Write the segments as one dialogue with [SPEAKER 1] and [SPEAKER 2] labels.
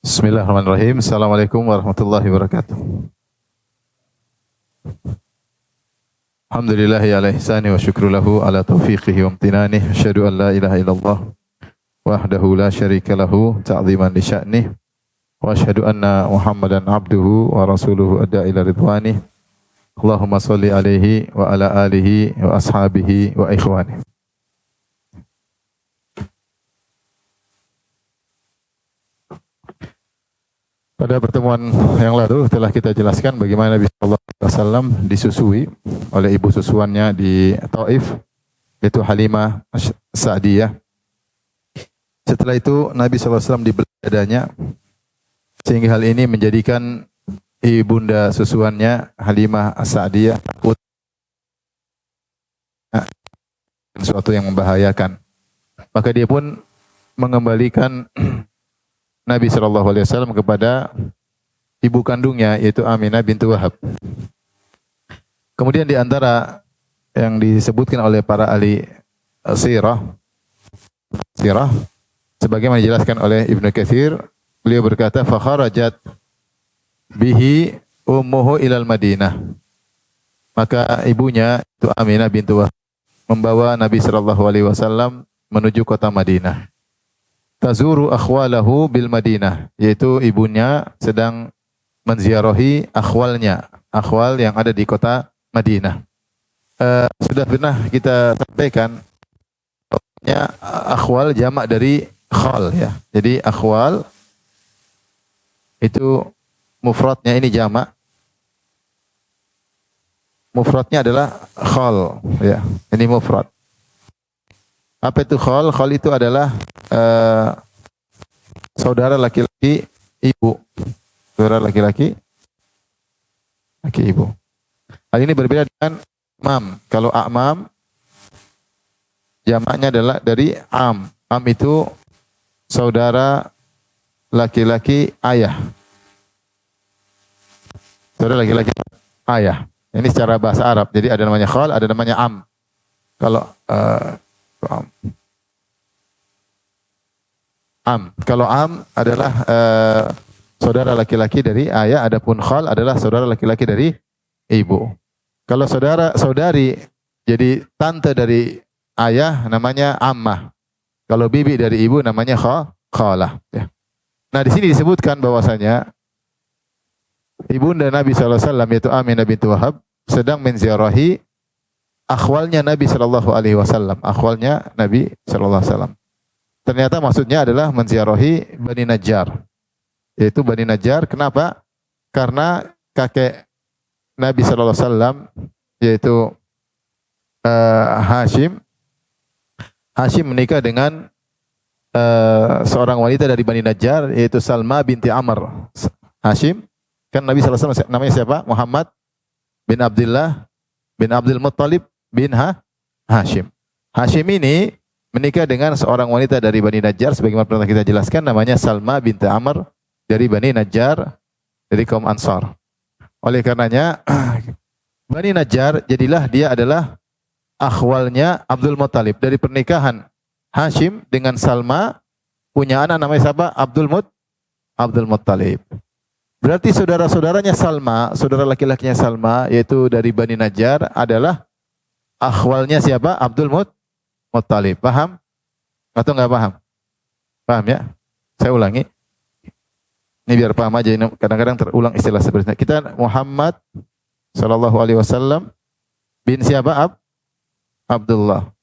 [SPEAKER 1] Bismillahirrahmanirrahim. Assalamualaikum warahmatullahi wabarakatuh. Alhamdulillahi ala ihsani wa syukru lahu ala taufiqihi wa amtinani. Asyhadu an la ilaha illallah wahdahu la syarika lahu ta'ziman li sya'nih. Wa asyhadu anna Muhammadan abduhu wa rasuluhu adda ila ridwani. Allahumma shalli alaihi wa ala alihi wa ashabihi wa ikhwani. Pada pertemuan yang lalu telah kita jelaskan bagaimana Nabi sallallahu alaihi wasallam disusui oleh ibu susuannya di Taif, yaitu Halimah Sa'diyah. Setelah itu Nabi sallallahu alaihi wasallam dibelah dadanya, sehingga hal ini menjadikan ibunda susuannya Halimah Sa'diyah takut sesuatu yang membahayakan. Maka dia pun mengembalikan Nabi SAW kepada ibu kandungnya, yaitu Aminah bintu Wahab. Kemudian di antara yang disebutkan oleh para ahli sirah, sebagaimana dijelaskan oleh Ibnu Katsir, beliau berkata, "Fakharajat bihi ummuhu ilal Madinah." Maka ibunya, itu Aminah bintu Wahab, membawa Nabi SAW menuju kota Madinah. Tazuru akhwalahu bil Madinah, yaitu ibunya sedang menziarahi akhwalnya, akhwal yang ada di kota Madinah. Sudah pernah kita sampaikan, akhwal jamak dari khal, ya. Jadi akhwal itu mufradnya ini jamak. Mufradnya adalah khal, ya. Ini mufrad. Apa itu khal? Khal itu adalah saudara laki-laki ibu. Saudara laki-laki ibu. Hal ini berbeda dengan mam. Kalau a'mam jamaknya adalah dari am. Am itu saudara laki-laki ayah. Saudara laki-laki ayah. Ini secara bahasa Arab. Jadi ada namanya khal, ada namanya am. Kalau Kalau am adalah saudara laki-laki dari ayah, adapun khal adalah saudara laki-laki dari ibu. Kalau saudari jadi tante dari ayah namanya ammah. Kalau bibi dari ibu namanya khalah. Ya. Nah, di sini disebutkan bahwasanya ibunda Nabi SAW, yaitu Aminah bintu Wahab, sedang menziarahi akhwalnya Nabi SAW. Akhwalnya Nabi SAW. Ternyata maksudnya adalah menziarahi Bani Najjar. Yaitu Bani Najjar. Kenapa? Karena kakek Nabi SAW, yaitu Hashim. Hashim menikah dengan seorang wanita dari Bani Najjar, yaitu Salma binti Amr. Hashim, kan Nabi SAW namanya siapa? Muhammad bin Abdullah bin Abdul Muttalib bin Hashim. Hashim ini menikah dengan seorang wanita dari Bani Najjar, sebagaimana pernah kita jelaskan, namanya Salma binti Amr dari Bani Najjar, dari kaum Ansar. Oleh karenanya Bani Najjar, jadilah dia adalah akhwalnya Abdul Muttalib. Dari pernikahan Hashim dengan Salma, punya anak namanya siapa? Abdul Muttalib. Berarti saudara-saudaranya Salma, saudara laki-lakinya Salma, yaitu dari Bani Najjar, adalah akhwalnya siapa? Abdul Muttalib. Paham? Atau enggak paham? Paham ya? Saya ulangi. Ini biar paham aja. Kadang-kadang terulang istilah seperti ini. Kita Muhammad sallallahu alaihi wasallam bin siapa? Abdullah.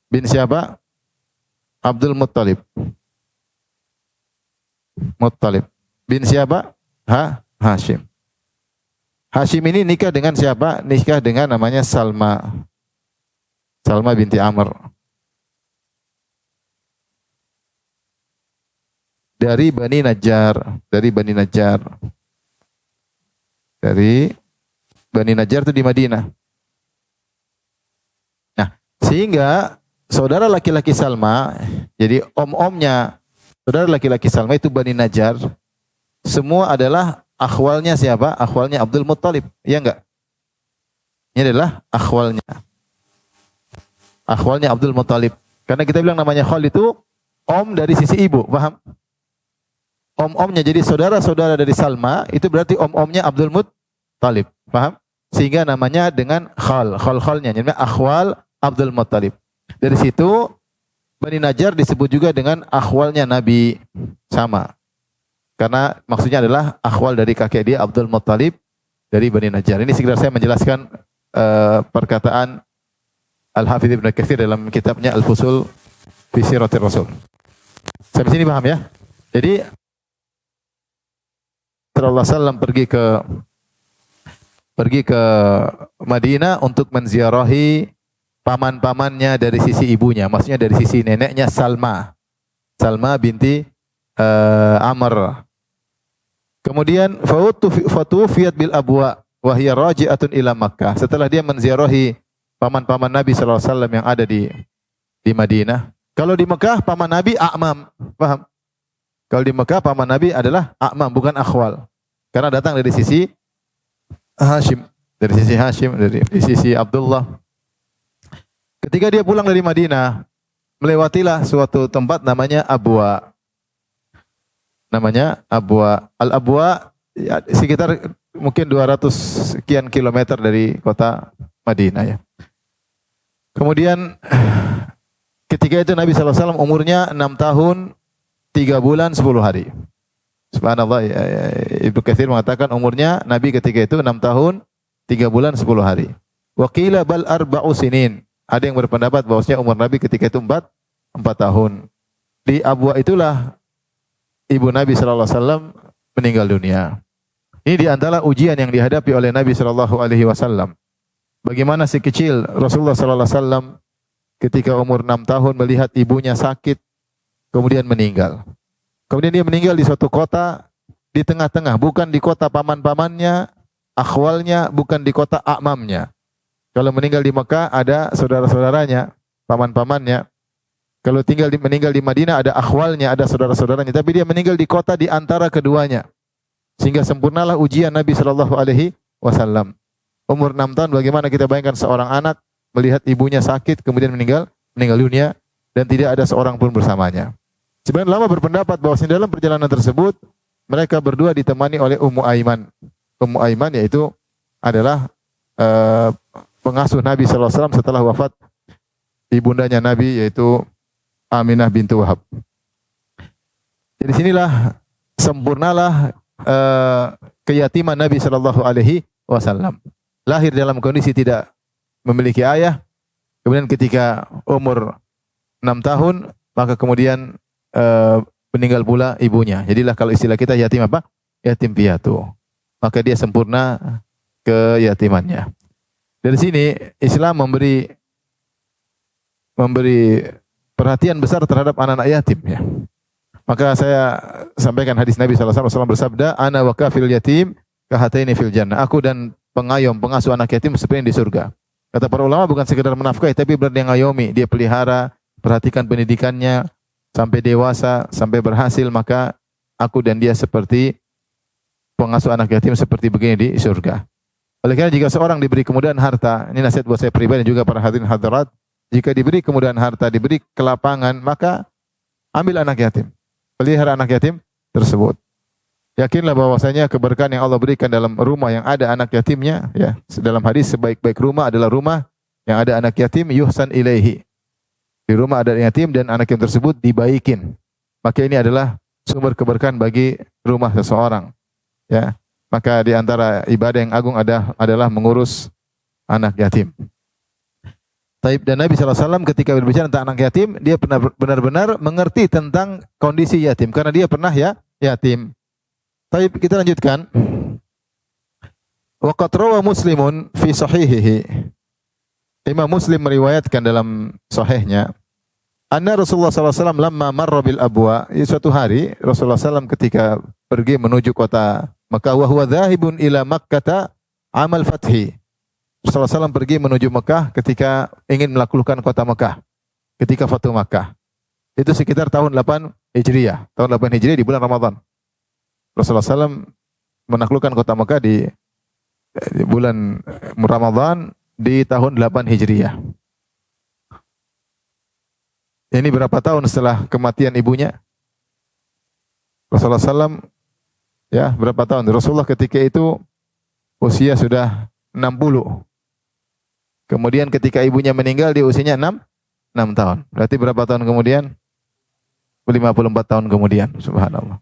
[SPEAKER 1] Bin siapa? Abdul Muttalib. Muttalib. Bin siapa? Hashim. Hashim ini nikah dengan siapa? Nikah dengan namanya Salma. Salma binti Amr. Dari Bani Najjar. Dari Bani Najjar. Dari Bani Najjar itu di Madinah. Nah, sehingga saudara laki-laki Salma, jadi om-omnya saudara laki-laki Salma itu Bani Najjar, semua adalah akhwalnya siapa? Akhwalnya Abdul Muttalib. Iya enggak? Ini adalah akhwalnya. Akhwalnya Abdul Muttalib. Karena kita bilang namanya khal itu om dari sisi ibu, paham? om-omnya. Jadi saudara-saudara dari Salma itu berarti om-omnya Abdul Muttalib. Paham? Sehingga namanya dengan khal-khalnya. Jadi akhwal Abdul Muttalib. Dari situ Bani Najjar disebut juga dengan akhwalnya Nabi, sama. Karena maksudnya adalah akhwal dari kakek dia Abdul Muttalib dari Bani Najjar. Ini sekedar saya menjelaskan perkataan Al-Hafidz Ibnu Katsir dalam kitabnya Al-Fusul fi Siratir Rasul. Sampai sini paham ya? Jadi Rasulullah SAW pergi ke Madinah untuk menziarahi paman-pamannya dari sisi ibunya, maksudnya dari sisi neneknya Salma binti Amr. Kemudian fatuwfiyat bil abwa wa hiya raji'atun ila Makkah. Setelah dia menziarahi paman-paman Nabi sallallahu alaihi wasallam yang ada di Madinah. Kalau di Mekah paman Nabi a'mam, paham? Kalau di Mekah paman Nabi adalah a'mam, bukan akhwal. Karena datang dari sisi Hashim, dari sisi Abdullah. Ketika dia pulang dari Madinah, melewatilah suatu tempat namanya Abwa. Namanya Abwa. Al-Abwa ya, sekitar mungkin 200 sekian kilometer dari kota Madinah ya. Kemudian ketika itu Nabi SAW umurnya 6 tahun 3 bulan 10 hari. Subhanallah, ya, Ibnu Katsir mengatakan umurnya Nabi ketika itu 6 tahun 3 bulan 10 hari. Wa qila bal arba'u sinin. Ada yang berpendapat bahwasanya umur Nabi ketika itu 4 tahun. Di Abwa itulah ibu Nabi sallallahu alaihi wasallam meninggal dunia. Ini di antara ujian yang dihadapi oleh Nabi sallallahu alaihi wasallam. Bagaimana si kecil Rasulullah sallallahu alaihi wasallam ketika umur 6 tahun melihat ibunya sakit kemudian meninggal. Kemudian dia meninggal di suatu kota di tengah-tengah, bukan di kota paman-pamannya, akhwalnya, bukan di kota a'mamnya. Kalau meninggal di Mekah ada saudara-saudaranya, paman-pamannya. Kalau meninggal di Madinah ada akhwalnya, ada saudara-saudaranya. Tapi dia meninggal di kota di antara keduanya. Sehingga sempurnalah ujian Nabi sallallahu alaihi wasallam. Umur 6 tahun, bagaimana kita bayangkan seorang anak melihat ibunya sakit kemudian meninggal dunia dan tidak ada seorang pun bersamanya. Sebagian ulama berpendapat bahwa dalam perjalanan tersebut mereka berdua ditemani oleh Ummu Aiman. Ummu Aiman yaitu adalah pengasuh Nabi sallallahu alaihi wasallam setelah wafat ibundanya Nabi yaitu Aminah bintu Wahab. Jadi sinilah sempurnalah keyatiman Nabi sallallahu alaihi wasallam. Lahir dalam kondisi tidak memiliki ayah, kemudian ketika umur 6 tahun maka kemudian meninggal pula ibunya. Jadilah kalau istilah kita yatim apa? Yatim piatu. Maka dia sempurna keyatimannya. Dari sini Islam memberi perhatian besar terhadap anak-anak yatim ya. Maka saya sampaikan hadis Nabi sallallahu alaihi wasallam bersabda, "Ana wa kafil yatim kahataini fil jannah." Aku dan pengayom, pengasuh anak yatim seperti di surga. Kata para ulama bukan sekedar menafkahi tapi berarti ngayomi, dia pelihara, perhatikan pendidikannya sampai dewasa, sampai berhasil, maka aku dan dia seperti pengasuh anak yatim seperti begini di surga. Oleh karena jika seorang diberi kemudahan harta, ini nasihat buat saya pribadi dan juga para hadirin hadirat, jika diberi kemudahan harta, diberi kelapangan, maka ambil anak yatim. Pelihara anak yatim tersebut. Yakinlah bahwasanya keberkahan yang Allah berikan dalam rumah yang ada anak yatimnya, ya, dalam hadis sebaik-baik rumah adalah rumah yang ada anak yatim yuhsan ilaihi. Di rumah ada anak yatim dan anak yatim tersebut dibaikin. Maka ini adalah sumber keberkahan bagi rumah seseorang. Ya. Maka di antara ibadah yang agung adalah mengurus anak yatim. Taib, dan Nabi SAW ketika berbicara tentang anak yatim, dia benar-benar mengerti tentang kondisi yatim. Karena dia pernah yatim. Taib, kita lanjutkan. Waqad rawa Muslimun fi sahihihi. Imam Muslim meriwayatkan dalam sahihnya. Anna Rasulullah SAW lamma marra bil abwa. Suatu hari Rasulullah SAW ketika pergi menuju kota Mekah, wa huwa dhahibun ila Makkah amal fathi. Rasulullah SAW pergi menuju Mekah ketika ingin melaklukkan kota Mekah. Ketika Fatu Makkah. Itu sekitar tahun 8 Hijriah. Tahun 8 Hijriah di bulan Ramadan. Rasulullah SAW menaklukkan kota Mekah di bulan Ramadan di tahun 8 Hijriah. Ini berapa tahun setelah kematian ibunya? Rasulullah SAW ya berapa tahun? Rasulullah ketika itu usia sudah 60. Kemudian ketika ibunya meninggal di usianya 6 tahun. Berarti berapa tahun kemudian? 54 tahun kemudian. Subhanallah.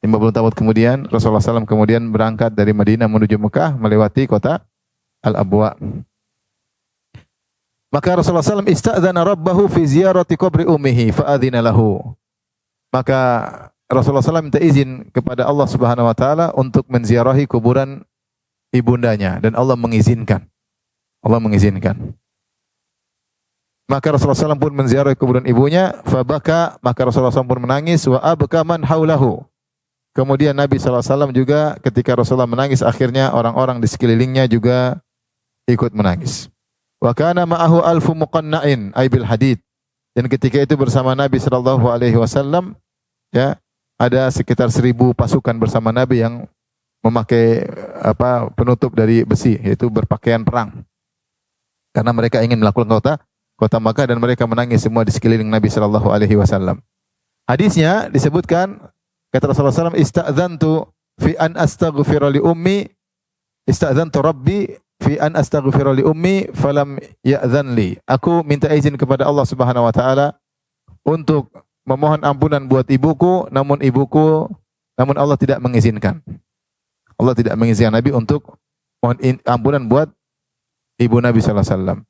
[SPEAKER 1] 50 tahun kemudian Rasulullah SAW kemudian berangkat dari Madinah menuju Mekah melewati kota Al-Abwa. Maka Rasulullah SAW ista'dzana rabbahu fi ziyarati qabri ummihi fa'adzina lahu. Maka Rasulullah SAW minta izin kepada Allah Subhanahu wa taala untuk menziarahi kuburan ibundanya dan Allah mengizinkan. Allah mengizinkan. Maka Rasulullah SAW pun menziarahi kuburan ibunya, fabaka, maka Rasulullah SAW pun menangis, wa abka man haulahu. Kemudian Nabi SAW juga ketika Rasulullah menangis, akhirnya orang-orang di sekelilingnya juga ikut menangis. Wa kana ma'ahu alfu muqanna'in ay bil hadid. Dan ketika itu bersama Nabi SAW ya ada sekitar 1.000 pasukan bersama Nabi yang memakai penutup dari besi, yaitu berpakaian perang. Karena mereka ingin melakukan kota Makkah dan mereka menangis semua di sekeliling Nabi sallallahu alaihi wasallam. Hadisnya disebutkan kata Rasulullah SAW, ista'dzantu fi an astaghfira li ummi, ista'dzantu rabbi fi an astaghfira li ummi falam ya'dzan li. Aku minta izin kepada Allah Subhanahu wa taala untuk memohon ampunan buat ibuku, namun Allah tidak mengizinkan. Allah tidak mengizinkan Nabi untuk mohon ampunan buat ibu Nabi sallallahu alaihi wasallam.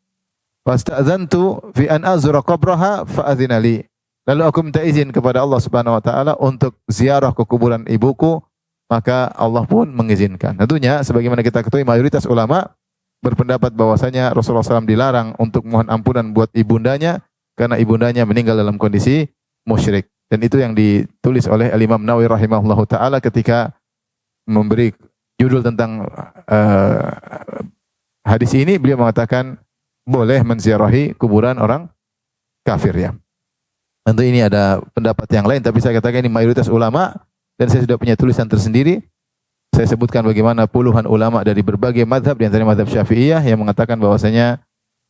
[SPEAKER 1] Fasta'dzantu fi an azura qabraha fa'adzina li. Lalu aku minta izin kepada Allah Subhanahu wa taala untuk ziarah ke kuburan ibuku, maka Allah pun mengizinkan. Tentunya sebagaimana kita ketahui mayoritas ulama berpendapat bahwasanya Rasulullah SAW dilarang untuk mohon ampunan buat ibundanya karena ibundanya meninggal dalam kondisi musyrik. Dan itu yang ditulis oleh Al-Imam Nawawi rahimahullahu taala ketika memberi judul tentang hadis ini, beliau mengatakan boleh menziarahi kuburan orang kafir ya. Tentu ini ada pendapat yang lain, tapi saya katakan ini mayoritas ulama dan saya sudah punya tulisan tersendiri. Saya sebutkan bagaimana puluhan ulama dari berbagai mazhab, di antaranya mazhab Syafi'iyah yang mengatakan bahwasanya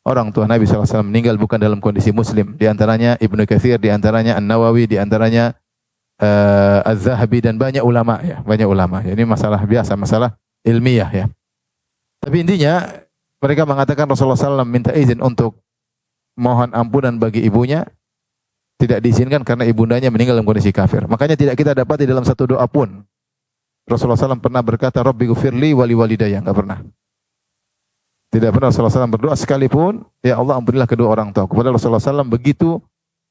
[SPEAKER 1] orang tua Nabi SAW meninggal bukan dalam kondisi muslim. Di antaranya Ibnu Katsir, di antaranya An-Nawawi, di antaranya Az-Zahabi dan banyak ulama ya, banyak ulama. Ini masalah biasa, masalah ilmiah ya. Tapi intinya mereka mengatakan Rasulullah SAW minta izin untuk mohon ampunan bagi ibunya, tidak diizinkan karena ibundanya meninggal dalam kondisi kafir. Makanya tidak kita dapati dalam satu doa pun Rasulullah SAW pernah berkata Rabbi ghfirli wali walidayya, enggak pernah. Tidak pernah Rasulullah SAW berdoa sekalipun, ya Allah ampunilah kedua orang tua. Kepada Rasulullah SAW begitu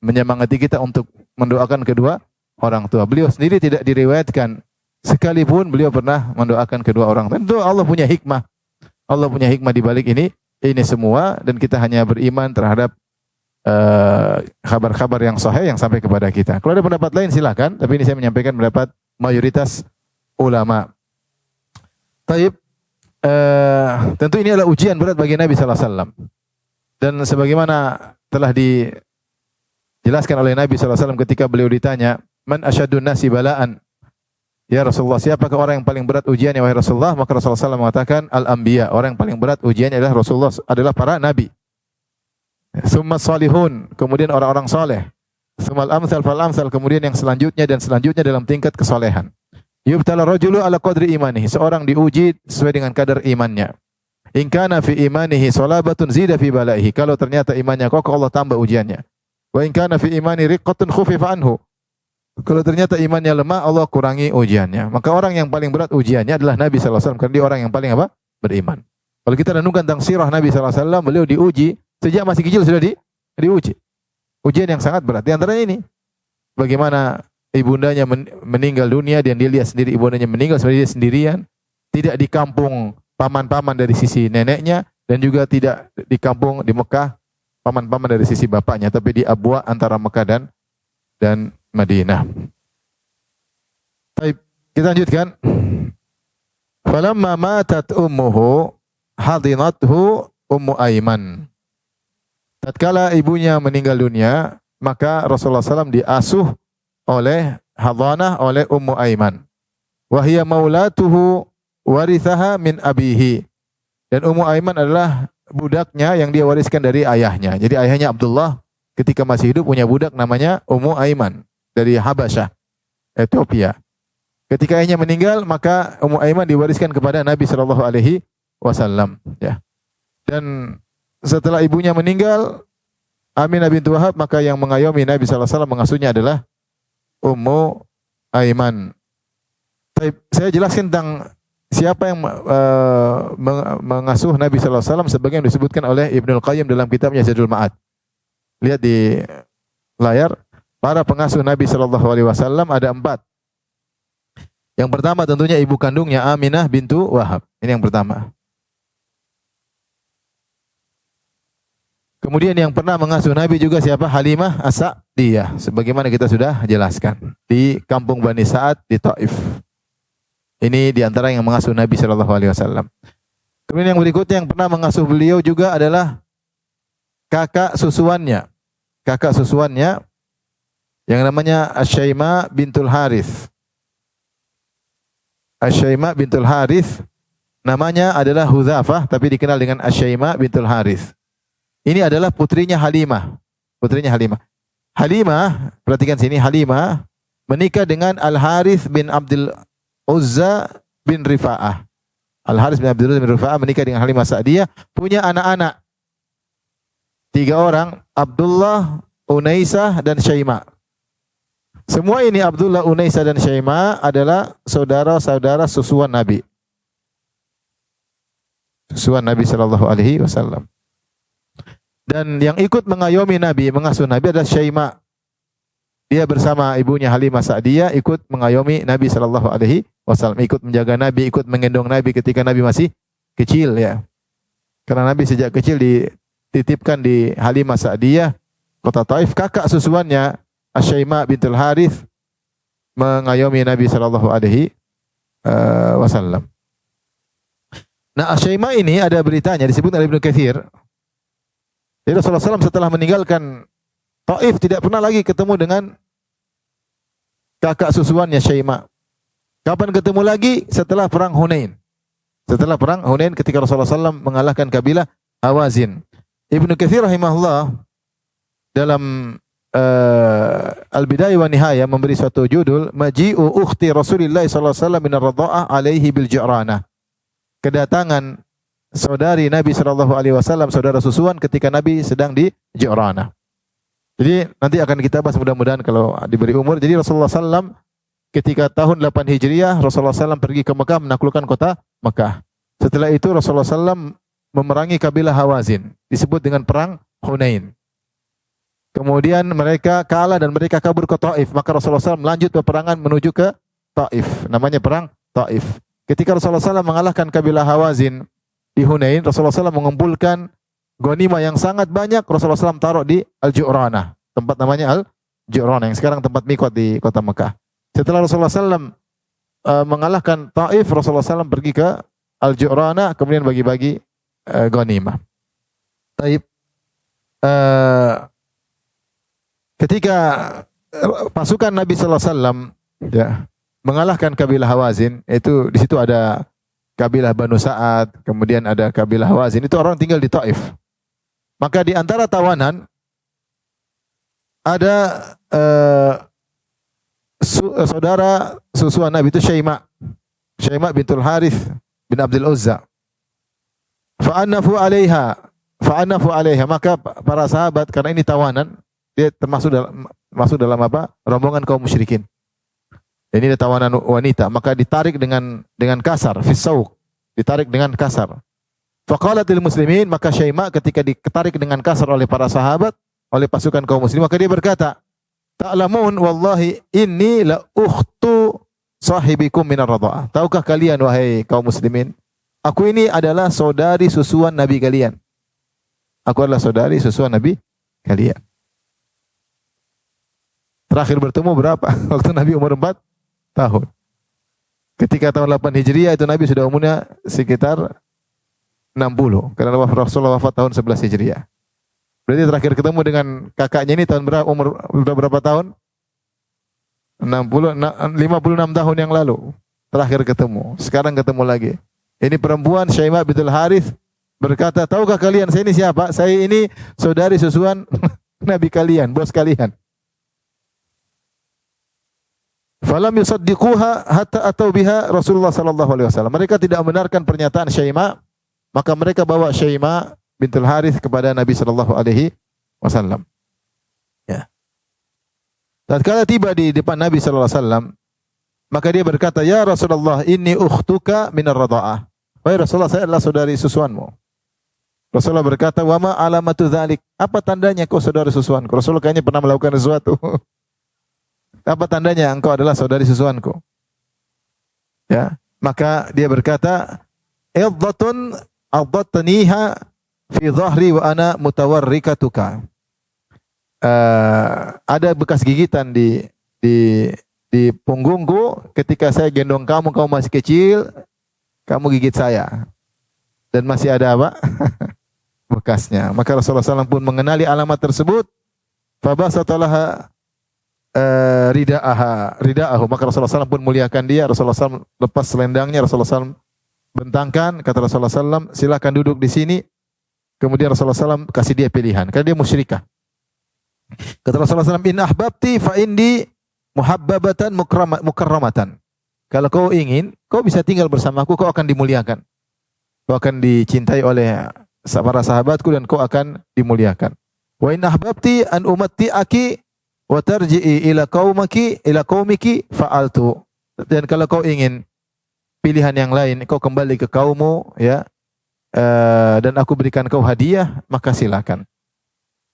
[SPEAKER 1] menyemangati kita untuk mendoakan kedua orang tua. Beliau sendiri tidak diriwayatkan sekalipun beliau pernah mendoakan kedua orang tua. Tentu Allah punya hikmah. Allah punya hikmah di balik ini semua, dan kita hanya beriman terhadap kabar-kabar yang sahih yang sampai kepada kita. Kalau ada pendapat lain silakan, tapi ini saya menyampaikan pendapat mayoritas ulama. Taib, tentu ini adalah ujian berat bagi Nabi sallallahu alaihi wasallam. Dan sebagaimana telah dijelaskan oleh Nabi sallallahu alaihi wasallam ketika beliau ditanya, "Man asyadun nasi bala'an?" Ya Rasulullah, siapakah orang yang paling berat ujiannya wahai Rasulullah? Maka Rasulullah SAW mengatakan al-anbiya, orang yang paling berat ujiannya adalah Rasulullah, adalah para nabi. Summa salihun, kemudian orang-orang saleh. Summal amsal fal amsal, kemudian yang selanjutnya dan selanjutnya dalam tingkat kesolehan. Yubtala rajulu ala qadri imanihi, seorang diuji sesuai dengan kadar imannya. In kana fi imanihi salabatun zida fi balaihi, kalau ternyata imannya kokoh Allah tambah ujiannya. Wa in kana fi imani riqqatun khufifa anhu, kalau ternyata imannya lemah Allah kurangi ujiannya. Maka orang yang paling berat ujiannya adalah Nabi sallallahu alaihi wasallam, karena dia orang yang paling beriman. Kalau kita renungkan tentang sirah Nabi sallallahu alaihi wasallam, beliau diuji sejak masih kecil sudah diuji. Ujian yang sangat berat. Di antaranya ini, bagaimana ibundanya meninggal dunia dan dia lihat sendiri ibundanya meninggal dia sendirian, tidak di kampung paman-paman dari sisi neneknya, dan juga tidak di kampung di Mekah paman-paman dari sisi bapaknya, tapi di Abwa antara Mekah dan Madinah. Baik, kita lanjutkan. Falamma matat ummuhu hadinathu Ummu Aiman. Tatkala ibunya meninggal dunia, maka Rasulullah SAW diasuh oleh hadanah oleh Ummu Aiman. Wa hiya maulatuhu warithaha min abihi. Dan Ummu Aiman adalah budaknya yang dia wariskan dari ayahnya. Jadi ayahnya Abdullah ketika masih hidup punya budak namanya Ummu Aiman dari Habasyah. Ethiopia. Ketika ayahnya meninggal, maka Ummu Aiman diwariskan kepada Nabi sallallahu alaihi wasallam, ya. Dan setelah ibunya meninggal, Aminah bintu Wahab, maka yang mengayomi Nabi sallallahu alaihi wasallam mengasuhnya adalah Ummu Aiman. Saya jelaskan tentang siapa yang mengasuh Nabi sallallahu alaihi wasallam sebagaimana disebutkan oleh Ibnul Qayyim dalam kitabnya Zadul Ma'ad. Lihat di layar, para pengasuh Nabi sallallahu alaihi wasallam ada 4. Yang pertama tentunya ibu kandungnya Aminah bintu Wahab. Ini yang pertama. Kemudian yang pernah mengasuh Nabi juga siapa? Halimah As-Sa'diyah. Sebagaimana kita sudah jelaskan. Di kampung Bani Sa'ad di Taif. Ini di antara yang mengasuh Nabi sallallahu alaihi wasallam. Kemudian yang berikutnya yang pernah mengasuh beliau juga adalah kakak susuannya. Kakak susuannya yang namanya Asyaimah bintul Harith. Asyaimah bintul Harith, namanya adalah Hudzafah tapi dikenal dengan Asyaimah bintul Harith. Ini adalah putrinya Halimah. Putrinya Halimah. Halimah, perhatikan sini, Halimah menikah dengan Al-Harith bin Abdul Uzza bin Rifa'ah. Al-Harith bin Abdul Uzza bin Rifa'ah menikah dengan Halimah Sa'diyah, punya anak-anak 3 orang, Abdullah, Unaisah dan Syaimah. Semua ini Abdullah, Unaisah dan Syaimah adalah saudara-saudara susuan Nabi. Susuan Nabi sallallahu alaihi wasallam. Dan yang ikut mengayomi Nabi, mengasuh Nabi adalah Syaimah. Dia bersama ibunya Halimah Sa'diyah ikut mengayomi Nabi sallallahu alaihi wasallam, ikut menjaga Nabi, ikut menggendong Nabi ketika Nabi masih kecil, ya. Karena Nabi sejak kecil dititipkan di Halimah Sa'diyah, kota Taif. Kakak susuannya Asyaimah bintul Harith mengayomi Nabi sallallahu alaihi wasallam. Nah, Asyaimah ini ada beritanya disebut oleh Ibnu Katsir. Jadi Rasulullah SAW setelah meninggalkan Taif tidak pernah lagi ketemu dengan kakak susuannya Syaimah. Kapan ketemu lagi? Setelah perang Hunain. Setelah perang Hunain ketika Rasulullah SAW mengalahkan kabilah Hawazin. Ibnu Katsir rahimahullah dalam Al-Bidayah wa Nihayah memberi suatu judul Maji'u ukhti Rasulillah sallallahu alaihi wasallam min ar-radha'ah alaihi bil Ji'ranah. Kedatangan saudari Nabi sallallahu alaihi wasallam, saudara susuan ketika Nabi sedang di Ji'ranah. Jadi nanti akan kita bahas mudah-mudahan kalau diberi umur. Jadi Rasulullah sallallahu ketika tahun 8 Hijriah Rasulullah sallallahu pergi ke Mekah menaklukkan kota Mekah. Setelah itu Rasulullah sallallahu memerangi kabilah Hawazin, disebut dengan perang Hunain. Kemudian mereka kalah dan mereka kabur ke Taif. Maka Rasulullah SAW melanjut peperangan menuju ke Taif. Namanya perang Taif. Ketika Rasulullah SAW mengalahkan kabilah Hawazin di Hunain, Rasulullah SAW mengumpulkan ghanimah yang sangat banyak. Rasulullah SAW taruh di Al-Ju'ranah. Tempat namanya Al-Ju'ranah yang sekarang tempat miqat di kota Mekah. Setelah Rasulullah SAW mengalahkan Taif, Rasulullah SAW pergi ke Al-Ju'ranah kemudian bagi-bagi ghanimah. Taib. Ketika pasukan Nabi sallallahu alaihi wasallam ya mengalahkan kabilah Hawazin, itu di situ ada kabilah Banu Sa'ad, kemudian ada kabilah Hawazin, itu orang tinggal di Taif. Maka di antara tawanan ada saudara susuan Nabi itu Syaimah. Syaimah bintul Harith bin Abdul Uzza. Fa'anafu alaiha, maka para sahabat karena ini tawanan, dia masuk dalam apa? Rombongan kaum musyrikin. Ini ada tawanan wanita, maka ditarik dengan kasar, fisauq, ditarik dengan kasar. Faqalatil muslimin, maka Syaimah ketika ditarik dengan kasar oleh para sahabat, oleh pasukan kaum muslimin, maka dia berkata, "Ta'lamun wallahi inni la ukhtu sahibikum minar radha'ah." Tahukah kalian wahai kaum muslimin, aku ini adalah saudari susuan Nabi kalian. Aku adalah saudari susuan Nabi kalian. Terakhir bertemu berapa? Waktu Nabi umur 4 tahun. Ketika tahun 8 Hijriah itu Nabi sudah umurnya sekitar 60. Karena Rasulullah wafat tahun 11 Hijriah. Berarti terakhir ketemu dengan kakaknya ini tahun berapa? Umur berapa tahun? 56 tahun yang lalu. Terakhir ketemu. Sekarang ketemu lagi. Ini perempuan Syaimah bintul Harith berkata, "Tahukah kalian saya ini siapa? Saya ini saudari susuan Nabi kalian, bos kalian." Falam yusaddiquha hatta atau biha Rasulullah sallallahu alaihi wasallam. Mereka tidak membenarkan pernyataan Syaimah, maka mereka bawa Syaimah bintul Harith kepada Nabi sallallahu alaihi wasallam. Ya. Tatkala tiba di depan Nabi sallallahu alaihi wasallam, maka dia berkata, "Ya Rasulullah, inni ukhtuka minar radha'ah." Wahai Rasulullah, saya adalah saudari susuanmu. Rasulullah berkata, "Wa ma alamatu dzalik?" Apa tandanya kau saudari susuanku? Rasulullah kayaknya pernah melakukan sesuatu. Apa tandanya engkau adalah saudari susuanku? Ya, maka dia berkata, "Iddatun addatniha fi dhahri wa ana mutawarrikatuka." Ada bekas gigitan di punggungku ketika saya gendong kamu, kamu masih kecil, kamu gigit saya. Dan masih ada apa? Bekasnya. Maka Rasulullah SAW pun mengenali alamat tersebut. Fabasatalaha rida'ahu. Maka Rasulullah SAW pun muliakan dia. Rasulullah SAW lepas selendangnya. Rasulullah SAW bentangkan. Kata Rasulullah SAW, silakan duduk di sini. Kemudian Rasulullah SAW kasih dia pilihan. Karena dia musyrikah. Kata Rasulullah SAW, in ahbabti fa indi muhabbabatan mukarramatan. Kalau kau ingin, kau bisa tinggal bersamaku, kau akan dimuliakan. Kau akan dicintai oleh para sahabatku dan kau akan dimuliakan. Wa in ahbabti an umatti'aki wa tarji'i ila qaumiki fa'altu. Dan kalau kau ingin pilihan yang lain, kau kembali ke kaummu, ya, dan aku berikan kau hadiah, maka silakan.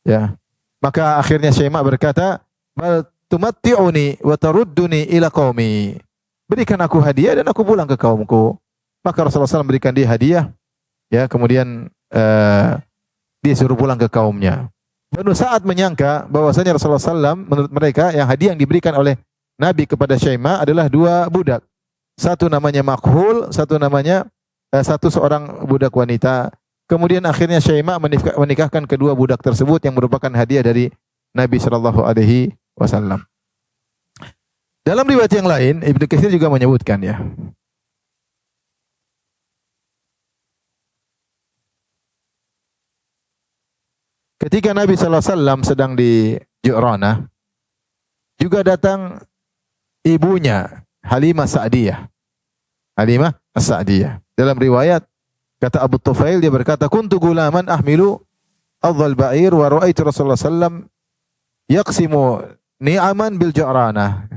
[SPEAKER 1] Ya. Maka akhirnya Syaimah berkata, "Bal tumatti'uni wa tarudduni ila qaumi." Berikan aku hadiah dan aku pulang ke kaumku. Maka Rasulullah SAW berikan dia hadiah, ya, kemudian dia suruh pulang ke kaumnya. Banu Sa'ad menyangka bahwasanya Rasulullah SAW menurut mereka yang hadiah yang diberikan oleh Nabi kepada Syaimah adalah dua budak. Satu namanya Makhul, satu seorang budak wanita. Kemudian akhirnya Syaimah menikahkan kedua budak tersebut yang merupakan hadiah dari Nabi sallallahu alaihi wasallam. Dalam riwayat yang lain, Ibnu Katsir juga menyebutkan, ya. Ketika Nabi sallallahu alaihi wasallam sedang di Ju'ranah, juga datang ibunya Halimah Sa'diyah. Halimah As-Sa'diyah. Dalam riwayat kata Abu Tufail, dia berkata, "Kuntu gulaman ahmilu adhal ba'ir wa ra'aitu Rasulullah sallam yaqsimu ni'aman bil Ju'ranah."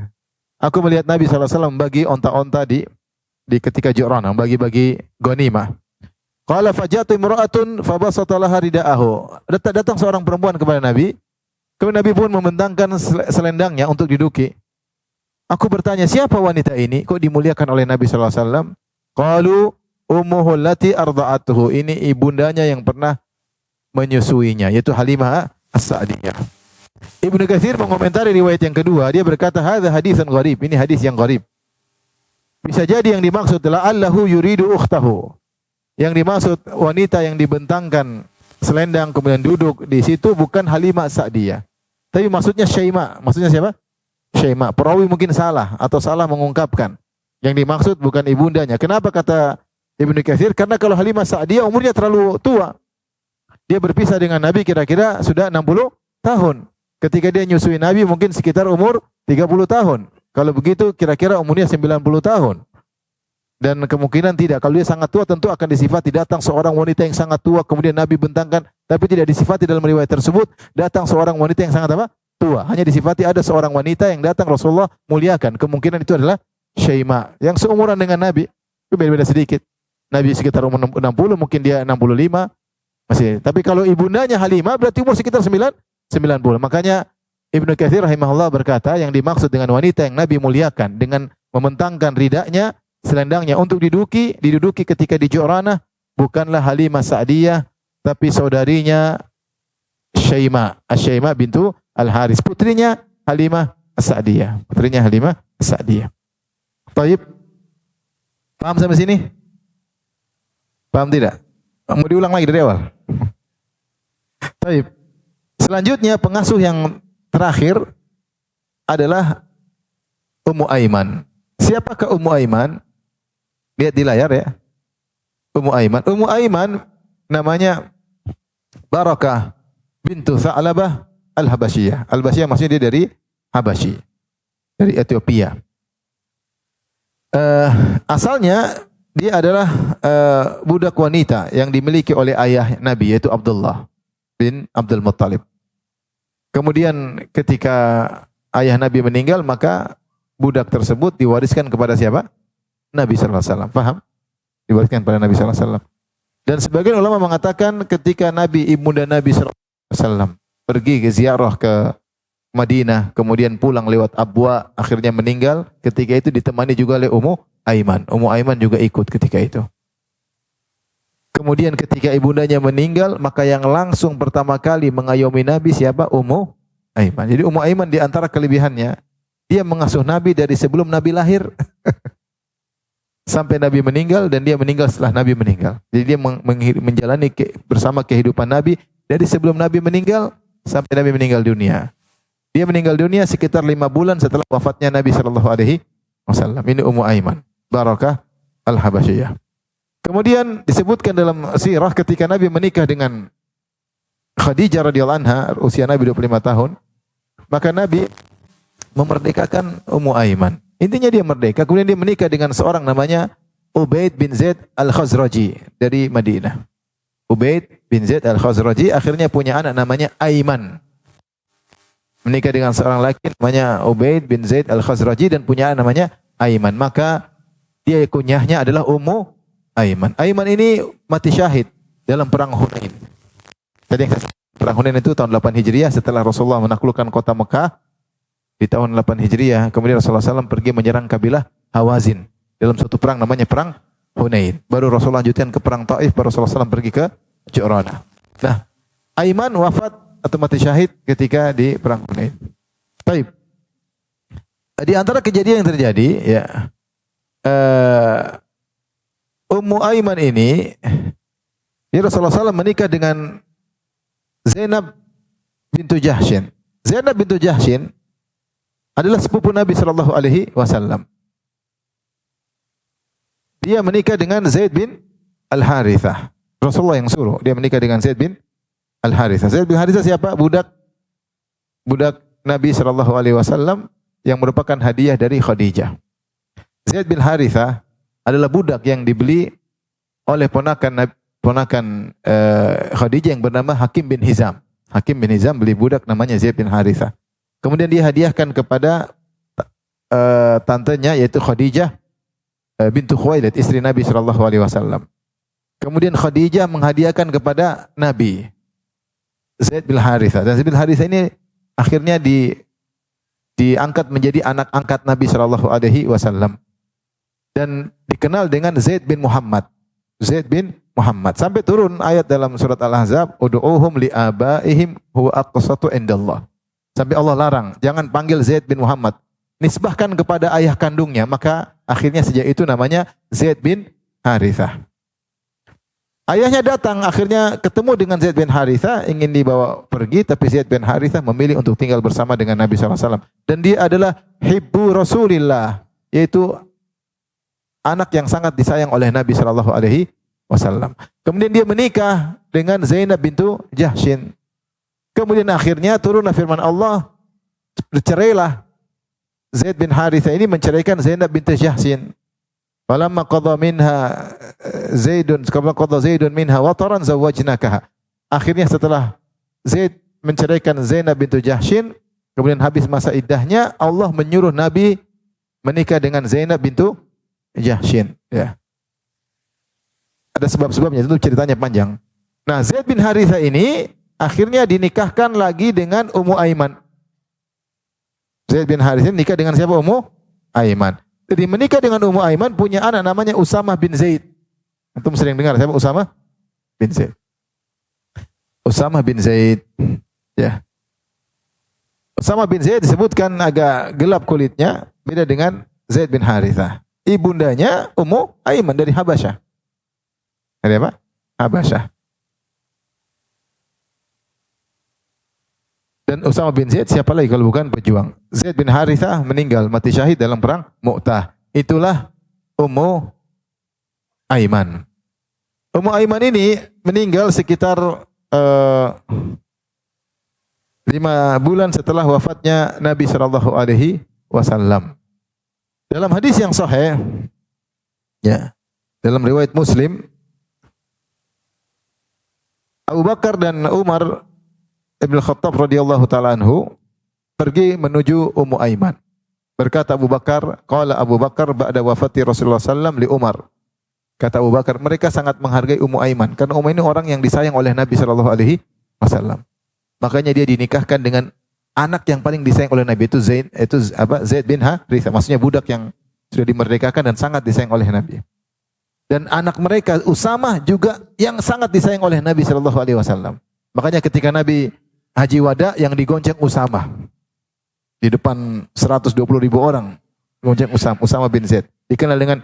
[SPEAKER 1] Aku melihat Nabi sallallahu alaihi wasallam bagi onta-onta di ketika Ju'ranah, bagi-bagi ghanimah. Qala fajatu imra'atun fabasata laha rida'ahu. Datang seorang perempuan kepada Nabi. Kemudian Nabi pun membentangkan selendangnya untuk diduduki. Aku bertanya, siapa wanita ini? Kok dimuliakan oleh Nabi sallallahu alaihi wasallam? Qalu ummuhu allati arda'atuhu. Ini ibundanya yang pernah menyusuinya, yaitu Halimah As-Sa'diyah. Ibnu Katsir mengomentari riwayat yang kedua, dia berkata, hadza hadisun gharib. Ini hadis yang gharib. Bisa jadi yang dimaksud adalah Allahu yuridu ukhtahu. Yang dimaksud wanita yang dibentangkan selendang kemudian duduk di situ bukan Halimah As-Sa'diyah. Tapi maksudnya Syaimah. Maksudnya siapa? Syaimah. Perawi mungkin salah atau salah mengungkapkan. Yang dimaksud bukan ibundanya. Kenapa kata Ibnu Katsir? Karena kalau Halimah Sa'diyah umurnya terlalu tua. Dia berpisah dengan Nabi kira-kira sudah 60 tahun. Ketika dia nyusui Nabi mungkin sekitar umur 30 tahun. Kalau begitu kira-kira umurnya 90 tahun. Dan kemungkinan tidak. Kalau dia sangat tua tentu akan disifati datang seorang wanita yang sangat tua kemudian Nabi bentangkan. Tapi tidak disifati dalam riwayat tersebut datang seorang wanita yang sangat apa? Tua. Hanya disifati ada seorang wanita yang datang Rasulullah muliakan. Kemungkinan itu adalah Syaimah. Yang seumuran dengan Nabi. Itu beda-beda sedikit. Nabi sekitar umur 60 mungkin dia 65. Masih. Tapi kalau ibundanya Halimah berarti umur sekitar 90. Makanya Ibnu Katsir rahimahullah berkata yang dimaksud dengan wanita yang Nabi muliakan dengan membentangkan ridaknya, selendangnya untuk diduduki ketika di Ju'ranah bukanlah Halimah Sa'diyah tapi saudarinya Syaimah, Asy-Syaimah bintu Al-Haris, putrinya Halimah As-Sa'diyah. Putrinya Halimah As-Sa'diyah. Baik. Paham sampai sini? Paham tidak? Mau diulang lagi dari awal? Baik. Selanjutnya pengasuh yang terakhir adalah Ummu Aiman. Siapakah Ummu Aiman? Lihat di layar ya. Ummu Aiman. Ummu Aiman namanya Barakah bintu Tha'labah Al-Habasyiyah. Al-Habasyiyah maksudnya dia dari Habasyi. Dari Ethiopia. Asalnya dia adalah budak wanita yang dimiliki oleh ayah Nabi, yaitu Abdullah bin Abdul Muttalib. Kemudian ketika ayah Nabi meninggal, maka budak tersebut diwariskan kepada siapa? Nabi sallallahu alaihi wasallam. Paham? Diwariskan kepada Nabi sallallahu alaihi wasallam. Dan sebagian ulama mengatakan ketika ibunda Nabi sallallahu alaihi wasallam pergi ke ziarah ke Madinah, kemudian pulang lewat Abwa, akhirnya meninggal, ketika itu ditemani juga oleh Ummu Aiman. Ummu Aiman juga ikut ketika itu. Kemudian ketika ibundanya meninggal, maka yang langsung pertama kali mengayomi Nabi siapa? Ummu Aiman. Jadi Ummu Aiman di antara kelebihannya, dia mengasuh Nabi dari sebelum Nabi lahir sampai Nabi meninggal, dan dia meninggal setelah Nabi meninggal. Jadi dia menjalani bersama kehidupan Nabi dari sebelum Nabi meninggal sampai Nabi meninggal dunia. Dia meninggal dunia sekitar 5 bulan setelah wafatnya Nabi sallallahu alaihi wasallam. Ini Ummu Aiman, Barakah Al-Habasyiyah. Kemudian disebutkan dalam sirah ketika Nabi menikah dengan Khadijah radhiyallahu anha, usia Nabi 25 tahun, maka Nabi memerdekakan Ummu Aiman. Intinya dia merdeka. Kemudian dia menikah dengan seorang namanya Ubaid bin Zaid Al-Khazraji dari Madinah. Ubaid bin Zaid Al-Khazraji akhirnya punya anak namanya Aiman. Menikah dengan seorang laki namanya Ubaid bin Zaid Al-Khazraji dan punya anak namanya Aiman. Maka dia kunyahnya adalah Ummu Aiman. Aiman ini mati syahid dalam perang Hunain. Tadi perang Hunain itu tahun 8 Hijriah setelah Rasulullah menaklukkan kota Mekah. Di tahun 8 Hijriah, kemudian Rasulullah SAW pergi menyerang kabilah Hawazin dalam suatu perang namanya perang Hunain. Baru Rasulullah lanjutkan ke perang Taif, baru Rasulullah SAW pergi ke Ju'rana. Nah, Aiman wafat atau mati syahid ketika di perang Hunain. Taib. Di antara kejadian yang terjadi, ya, Ummu Aiman ini, ya Rasulullah SAW menikah dengan Zainab bintu Jahsyin. Zainab bintu Jahsyin adalah sepupu Nabi sallallahu alaihi wasallam. Dia menikah dengan Zaid bin Al-Harithah. Rasulullah yang suruh dia menikah dengan Zaid bin Al-Harithah. Zaid bin Harithah siapa? Budak Nabi sallallahu alaihi wasallam yang merupakan hadiah dari Khadijah. Zaid bin Harithah adalah budak yang dibeli oleh ponakan Khadijah yang bernama Hakim bin Hizam. Hakim bin Hizam beli budak namanya Zaid bin Harithah. Kemudian dia hadiahkan kepada tantenya yaitu Khadijah bintu Khuwailid, istri Nabi sallallahu alaihi wasallam. Kemudian Khadijah menghadiahkan kepada Nabi Zaid bin Harithah. Dan Zaid bin Harithah ini akhirnya diangkat menjadi anak angkat Nabi sallallahu alaihi wasallam. Dan dikenal dengan Zaid bin Muhammad. Zaid bin Muhammad. Sampai turun ayat dalam surat Al-Ahzab, "Ud'uuhum li abaihim huwa aqsatu indallah." Sampai Allah larang, jangan panggil Zaid bin Muhammad. Nisbahkan kepada ayah kandungnya, maka akhirnya sejak itu namanya Zaid bin Harithah. Ayahnya datang, akhirnya ketemu dengan Zaid bin Harithah, ingin dibawa pergi, tapi Zaid bin Harithah memilih untuk tinggal bersama dengan Nabi SAW. Dan dia adalah hibbu Rasulillah, yaitu anak yang sangat disayang oleh Nabi SAW. Kemudian dia menikah dengan Zainab bintu Jahsyin. Kemudian akhirnya turunlah firman Allah, bercerailah Zaid bin Harithah ini menceraikan Zainab binti Jahsyin. Falamma qadha Zaidun minha wataran zawwajnakaha. Akhirnya setelah Zaid menceraikan Zainab binti Jahsyin, kemudian habis masa iddahnya, Allah menyuruh Nabi menikah dengan Zainab bintu Jahsyin, ya. Ada sebab-sebabnya, itu ceritanya panjang. Nah, Zaid bin Harithah ini akhirnya dinikahkan lagi dengan Ummu Aiman. Zaid bin Harithah nikah dengan siapa? Ummu Aiman. Jadi menikah dengan Ummu Aiman punya anak namanya Usamah bin Zaid. Antum sering dengar siapa Usamah bin Zaid? Usamah bin Zaid, ya. Usamah bin Zaid disebutkan agak gelap kulitnya, beda dengan Zaid bin Harithah. Ibundanya Ummu Aiman dari Habasyah. Dari apa? Habasyah. Dan Usamah bin Zaid siapa lagi kalau bukan pejuang. Zaid bin Harithah meninggal mati syahid dalam perang Mu'tah. Itulah Ummu Aiman. Ummu Aiman ini meninggal sekitar 5 bulan setelah wafatnya Nabi sallallahu alaihi wasallam. Dalam hadis yang sahih, ya, dalam riwayat Muslim, Abu Bakar dan Umar Ibn Khattab radhiyallahu taala anhu pergi menuju Ummu Aiman. Berkata Abu Bakar, qala Abu Bakar ba'da wafati Rasulullah sallam li Umar. Kata Abu Bakar, mereka sangat menghargai Ummu Aiman karena Ummu ini orang yang disayang oleh Nabi sallallahu alaihi wasallam. Makanya dia dinikahkan dengan anak yang paling disayang oleh Nabi, itu Zaid bin Harithah, maksudnya budak yang sudah dimerdekakan dan sangat disayang oleh Nabi. Dan anak mereka Usamah juga yang sangat disayang oleh Nabi sallallahu alaihi wasallam. Makanya ketika Nabi Haji Wada yang digonceng Usamah di depan 120.000 orang, gonceng Usamah bin Zaid, dikenal dengan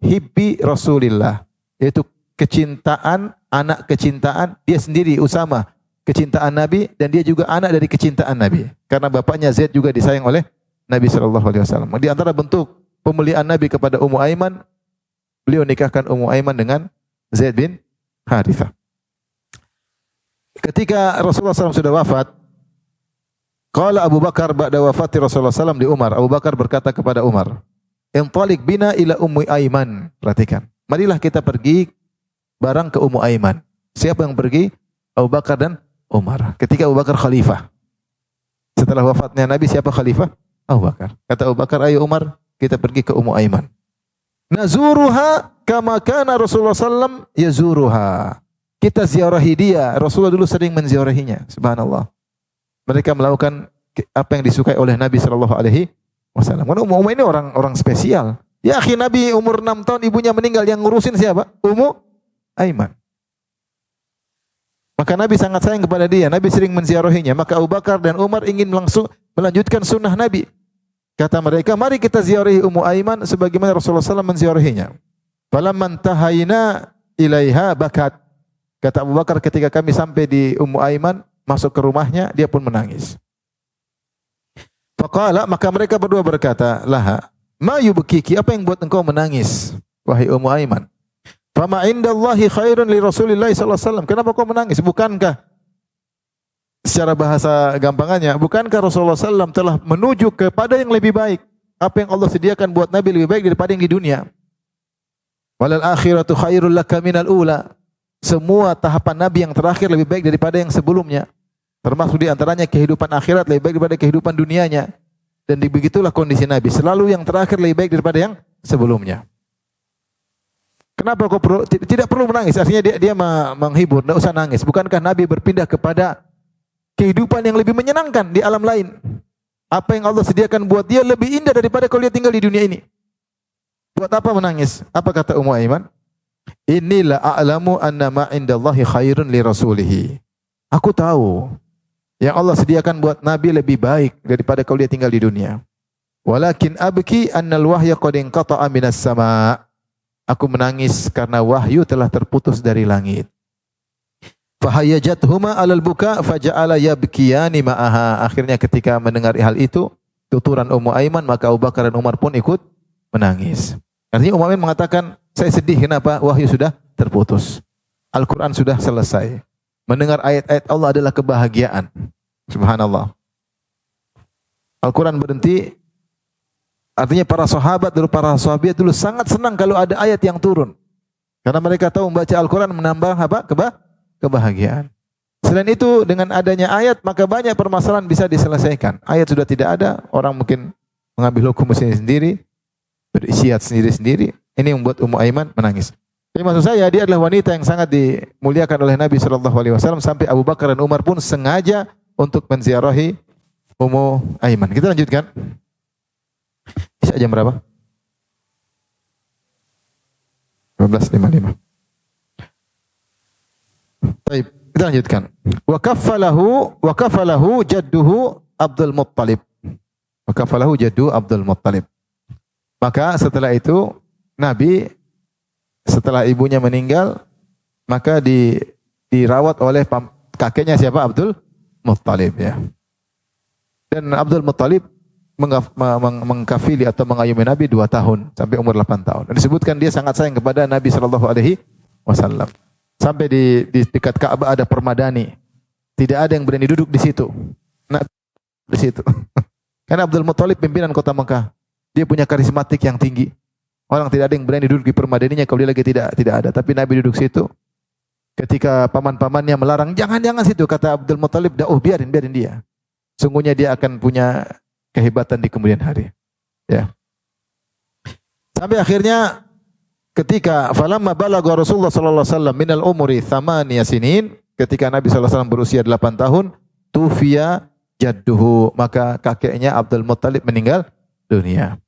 [SPEAKER 1] hibbi Rasulillah, yaitu kecintaan, anak kecintaan dia sendiri Usamah, kecintaan Nabi, dan dia juga anak dari kecintaan Nabi. Karena bapaknya Zaid juga disayang oleh Nabi sallallahu alaihi wasallam. Di antara bentuk pemuliaan Nabi kepada Ummu Aiman, beliau nikahkan Ummu Aiman dengan Zaid bin Harithah. Ketika Rasulullah SAW sudah wafat, qala Abu Bakar ba'da wafati Rasulullah SAW di Umar, Abu Bakar berkata kepada Umar, "Intaliq bina ila Ummu Aiman." Perhatikan. Marilah kita pergi bareng ke Ummu Aiman. Siapa yang pergi? Abu Bakar dan Umar. Ketika Abu Bakar khalifah. Setelah wafatnya Nabi, siapa khalifah? Abu Bakar. Kata Abu Bakar, "Ayo Umar, kita pergi ke Ummu Aiman. Nazuruha kama kana Rasulullah sallam yazuruha." Kita ziarahi dia. Rasulullah dulu sering menziarahinya. Subhanallah. Mereka melakukan apa yang disukai oleh Nabi sallallahu alaihi wasallam. Karena Ummu Aiman ini orang spesial. Ya akhi, Nabi umur 6 tahun ibunya meninggal, yang ngurusin siapa? Ummu Aiman. Maka Nabi sangat sayang kepada dia. Nabi sering menziarahinya. Maka Abu Bakar dan Umar ingin langsung melanjutkan sunnah Nabi. Kata mereka, mari kita ziarahi Ummu Aiman sebagaimana Rasulullah SAW menziarahinya. Falamman tahayna ilaiha bakat. Kata Abu Bakar, ketika kami sampai di Ummu Aiman, masuk ke rumahnya, dia pun menangis. Faqala, maka mereka berdua berkata, laha, ma yubkiki, apa yang buat engkau menangis, wahai Ummu Aiman? Fama indallahi khairun li Rasulillah sallallahu alaihi wasallam. Kenapa kau menangis? Bukankah secara bahasa gampangannya, bukankah Rasulullah SAW telah menuju kepada yang lebih baik? Apa yang Allah sediakan buat Nabi lebih baik daripada yang di dunia. Walal akhiratu khairul laka minal ula. Semua tahapan Nabi yang terakhir lebih baik daripada yang sebelumnya. Termasuk di antaranya kehidupan akhirat lebih baik daripada kehidupan dunianya. Dan begitulah kondisi Nabi. Selalu yang terakhir lebih baik daripada yang sebelumnya. Kenapa kau tidak perlu menangis? Artinya dia menghibur, tidak usah nangis. Bukankah Nabi berpindah kepada kehidupan yang lebih menyenangkan di alam lain? Apa yang Allah sediakan buat dia lebih indah daripada kalau dia tinggal di dunia ini. Buat apa menangis? Apa kata Ummu Aiman? Inilah a'lamu anna ma indallahi khairun li rasulihi. Aku tahu yang Allah sediakan buat Nabi lebih baik daripada kalau dia tinggal di dunia. Walakin abki annal wahya qad inqata'a minas sama'. Aku menangis karena wahyu telah terputus dari langit. Fahayajathuma 'alal buka faja'ala yabkiyani ma'aha. Akhirnya ketika mendengar hal itu, tuturan Ummu Aiman, maka Abu Bakar dan Umar pun ikut menangis. Artinya Ummu Aiman mengatakan, saya sedih kenapa? Wahyu sudah terputus. Al-Quran sudah selesai. Mendengar ayat-ayat Allah adalah kebahagiaan. Subhanallah. Al-Quran berhenti. Artinya para sahabat dulu sangat senang kalau ada ayat yang turun. Karena mereka tahu membaca Al-Quran menambah apa? Kebahagiaan. Selain itu, dengan adanya ayat, maka banyak permasalahan bisa diselesaikan. Ayat sudah tidak ada, orang mungkin mengambil hukum sendiri, berisiat sendiri-sendiri. Ini yang membuat Ummu Aiman menangis. Jadi maksud saya, dia adalah wanita yang sangat dimuliakan oleh Nabi SAW, sampai Abu Bakar dan Umar pun sengaja untuk menziarahi Ummu Aiman. Kita lanjutkan. Isya jam berapa? 12.55. Baik, kita lanjutkan. Wa kafalahu jadduhu Abdul Muttalib. Wa kafalahu jaddu Abdul Muttalib. Maka setelah itu Nabi setelah ibunya meninggal, maka dirawat oleh kakeknya siapa? Abdul Muttalib, ya. Dan Abdul Muttalib mengkafili atau mengayomi Nabi 2 tahun sampai umur 8 tahun. Dan disebutkan dia sangat sayang kepada Nabi sallallahu alaihi wasallam. Sampai di dekat Ka'bah ada permadani. Tidak ada yang berani duduk di situ. Nabi di situ. Karena Abdul Muttalib pimpinan kota Mekah. Dia punya karismatik yang tinggi. Orang tidak ada yang berani duduk di permadaninya kalau dia lagi tidak ada. Tapi Nabi duduk situ. Ketika paman-pamannya melarang, jangan situ, kata Abdul Muttalib, biarin dia. Sungguhnya dia akan punya kehebatan di kemudian hari. Ya. Sampai akhirnya ketika falamma balagha Rasulullah sallallahu alaihi wasallam minal umuri thamaniya sinin, ketika Nabi sallallahu alaihi wasallam berusia 8 tahun, tufiya jadduhu, maka kakeknya Abdul Muttalib meninggal dunia.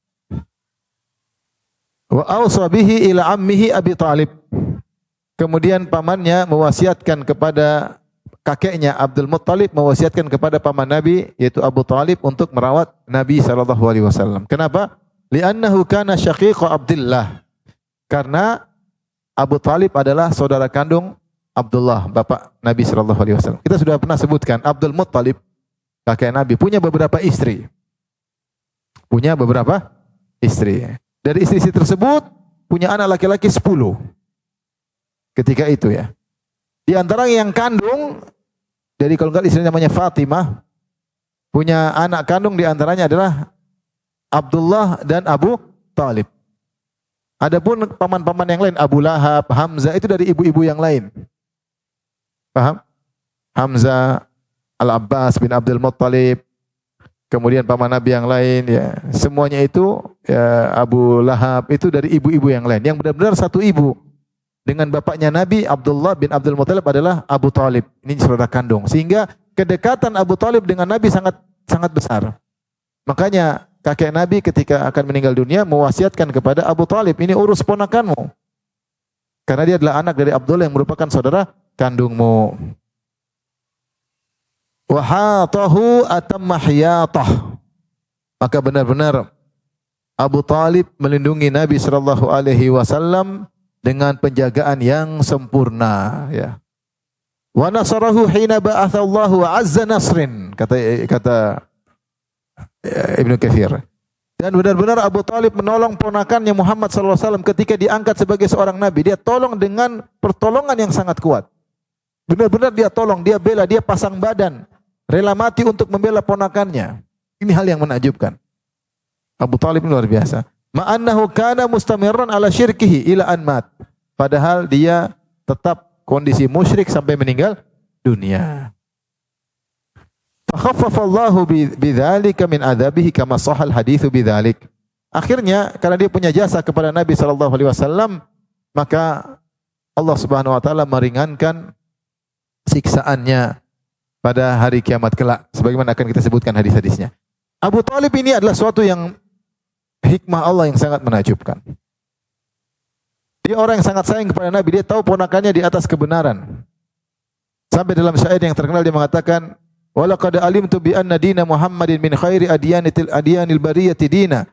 [SPEAKER 1] Wa awsa bihi ila ammihi Abi Thalib. Kemudian pamannya mewasiatkan kepada kakeknya Abdul Muttalib, mewasiatkan kepada paman Nabi yaitu Abu Thalib untuk merawat Nabi sallallahu alaihi wasallam. Kenapa? Li'annahu kana syaqiq Abdullah. Karena Abu Thalib adalah saudara kandung Abdullah, bapak Nabi sallallahu alaihi wasallam. Kita sudah pernah sebutkan Abdul Muttalib, kakek Nabi, punya beberapa istri. Dari istri-istri tersebut punya anak laki-laki 10. Ketika itu ya. Di antara yang kandung, dari kalau enggak istrinya namanya Fatimah, punya anak kandung di antaranya adalah Abdullah dan Abu Thalib. Adapun paman-paman yang lain, Abu Lahab, Hamzah, itu dari ibu-ibu yang lain. Paham? Hamzah, Al-Abbas bin Abdul Muttalib, kemudian paman Nabi yang lain, ya, semuanya itu ya, Abu Lahab itu dari ibu-ibu yang lain. Yang benar-benar satu ibu dengan bapaknya Nabi, Abdullah bin Abdul Muttalib, adalah Abu Thalib. Ini saudara kandung. Sehingga kedekatan Abu Thalib dengan Nabi sangat besar. Makanya kakek Nabi ketika akan meninggal dunia mewasiatkan kepada Abu Thalib, ini urus ponakanmu. Karena dia adalah anak dari Abdullah yang merupakan saudara kandungmu. Wahatahu atammahiyatah. Maka benar-benar Abu Thalib melindungi Nabi sallallahu alaihi wasallam dengan penjagaan yang sempurna, ya. Wa nasarahu hina ba'atsallahu azza nasrin, kata Ibnu Katsir. Dan benar-benar Abu Thalib menolong ponakannya Muhammad sallallahu alaihi wasallam ketika diangkat sebagai seorang nabi. Dia tolong dengan pertolongan yang sangat kuat. Benar-benar dia tolong, dia bela, dia pasang badan, rela mati untuk membela ponakannya. Ini hal yang menakjubkan. Abu Thalib luar biasa. Ma'annahu kana mustamirran ala syirkihi ila an mat. Padahal dia tetap kondisi musyrik sampai meninggal dunia. Fakhaffafa Allahu bidzalika min adzabihi kama sahal haditsu bidzalik. Akhirnya karena dia punya jasa kepada Nabi sallallahu alaihi wasallam, maka Allah Subhanahu wa taala meringankan siksaannya pada hari kiamat kelak, sebagaimana akan kita sebutkan hadis-hadisnya. Abu Thalib ini adalah suatu yang hikmah Allah yang sangat menakjubkan. Dia orang yang sangat sayang kepada Nabi, dia tahu ponakannya di atas kebenaran. Sampai dalam syair yang terkenal dia mengatakan, "Walaqad alimtu bi anna dina Muhammadin min khairi adyanil bariyati dina,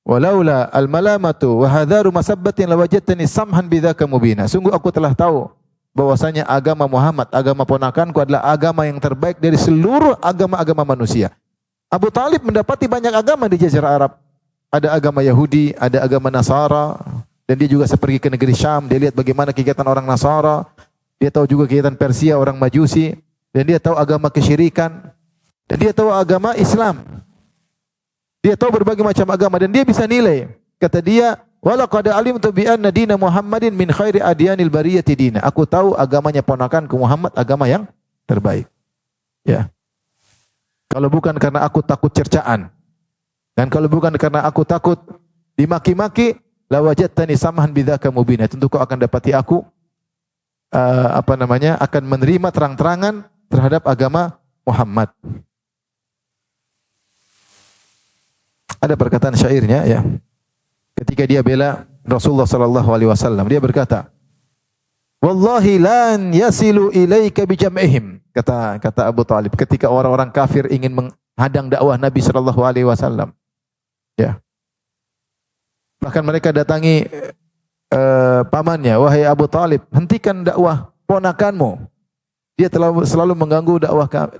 [SPEAKER 1] walaula al-malamatu wa hadharu masabbatin lawajadtani samhan bidzaka mubina." Sungguh aku telah tahu bahwasanya agama Muhammad, agama ponakanku adalah agama yang terbaik dari seluruh agama-agama manusia. Abu Thalib mendapati banyak agama di Jazirah Arab. Ada agama Yahudi, ada agama Nasara, dan dia juga pergi ke negeri Syam, dia lihat bagaimana kegiatan orang Nasara, dia tahu juga kegiatan Persia, orang Majusi, dan dia tahu agama kesyirikan, dan dia tahu agama Islam. Dia tahu berbagai macam agama dan dia bisa nilai. Kata dia, "Walaqad alimtu bi anna dina Muhammadin min khairi adyanil bariyati dina." Aku tahu agamanya ponakanku Muhammad agama yang terbaik. Ya. Kalau bukan karena aku takut cercaan, dan kalau bukan karena aku takut dimaki-maki, la wajadtani samhan bidzaka mubina. Tentu kau akan dapati aku akan menerima terang-terangan terhadap agama Muhammad. Ada perkataan syairnya, ya. Ketika dia bela Rasulullah sallallahu alaihi wasallam, dia berkata, "Wallahi lan yasilu ilaika bijam'ihim." Kata Abu Thalib ketika orang-orang kafir ingin menghadang dakwah Nabi sallallahu alaihi wasallam. Ya. Bahkan mereka datangi pamannya, "Wahai Abu Thalib, hentikan dakwah ponakanmu. Dia telah selalu mengganggu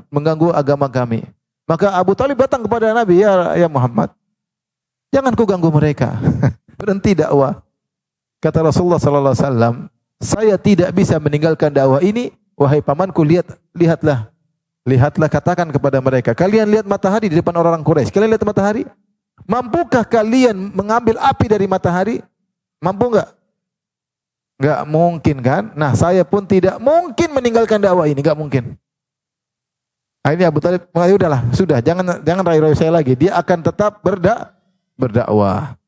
[SPEAKER 1] mengganggu agama kami." Maka Abu Thalib datang kepada Nabi, "Ya Muhammad, jangan kau ganggu mereka. Berhenti dakwah." Kata Rasulullah sallallahu alaihi wasallam, "Saya tidak bisa meninggalkan dakwah ini. Wahai pamanku, lihatlah, katakan kepada mereka, kalian lihat matahari di depan orang-orang Quraisy. Kalian lihat matahari? Mampukah kalian mengambil api dari matahari? Mampu enggak? Enggak mungkin kan? Nah, saya pun tidak mungkin meninggalkan dakwah ini, enggak mungkin. Akhirnya Abu Talib, ya udahlah, sudah, jangan rayu-rayu saya lagi. Dia akan tetap berdakwah.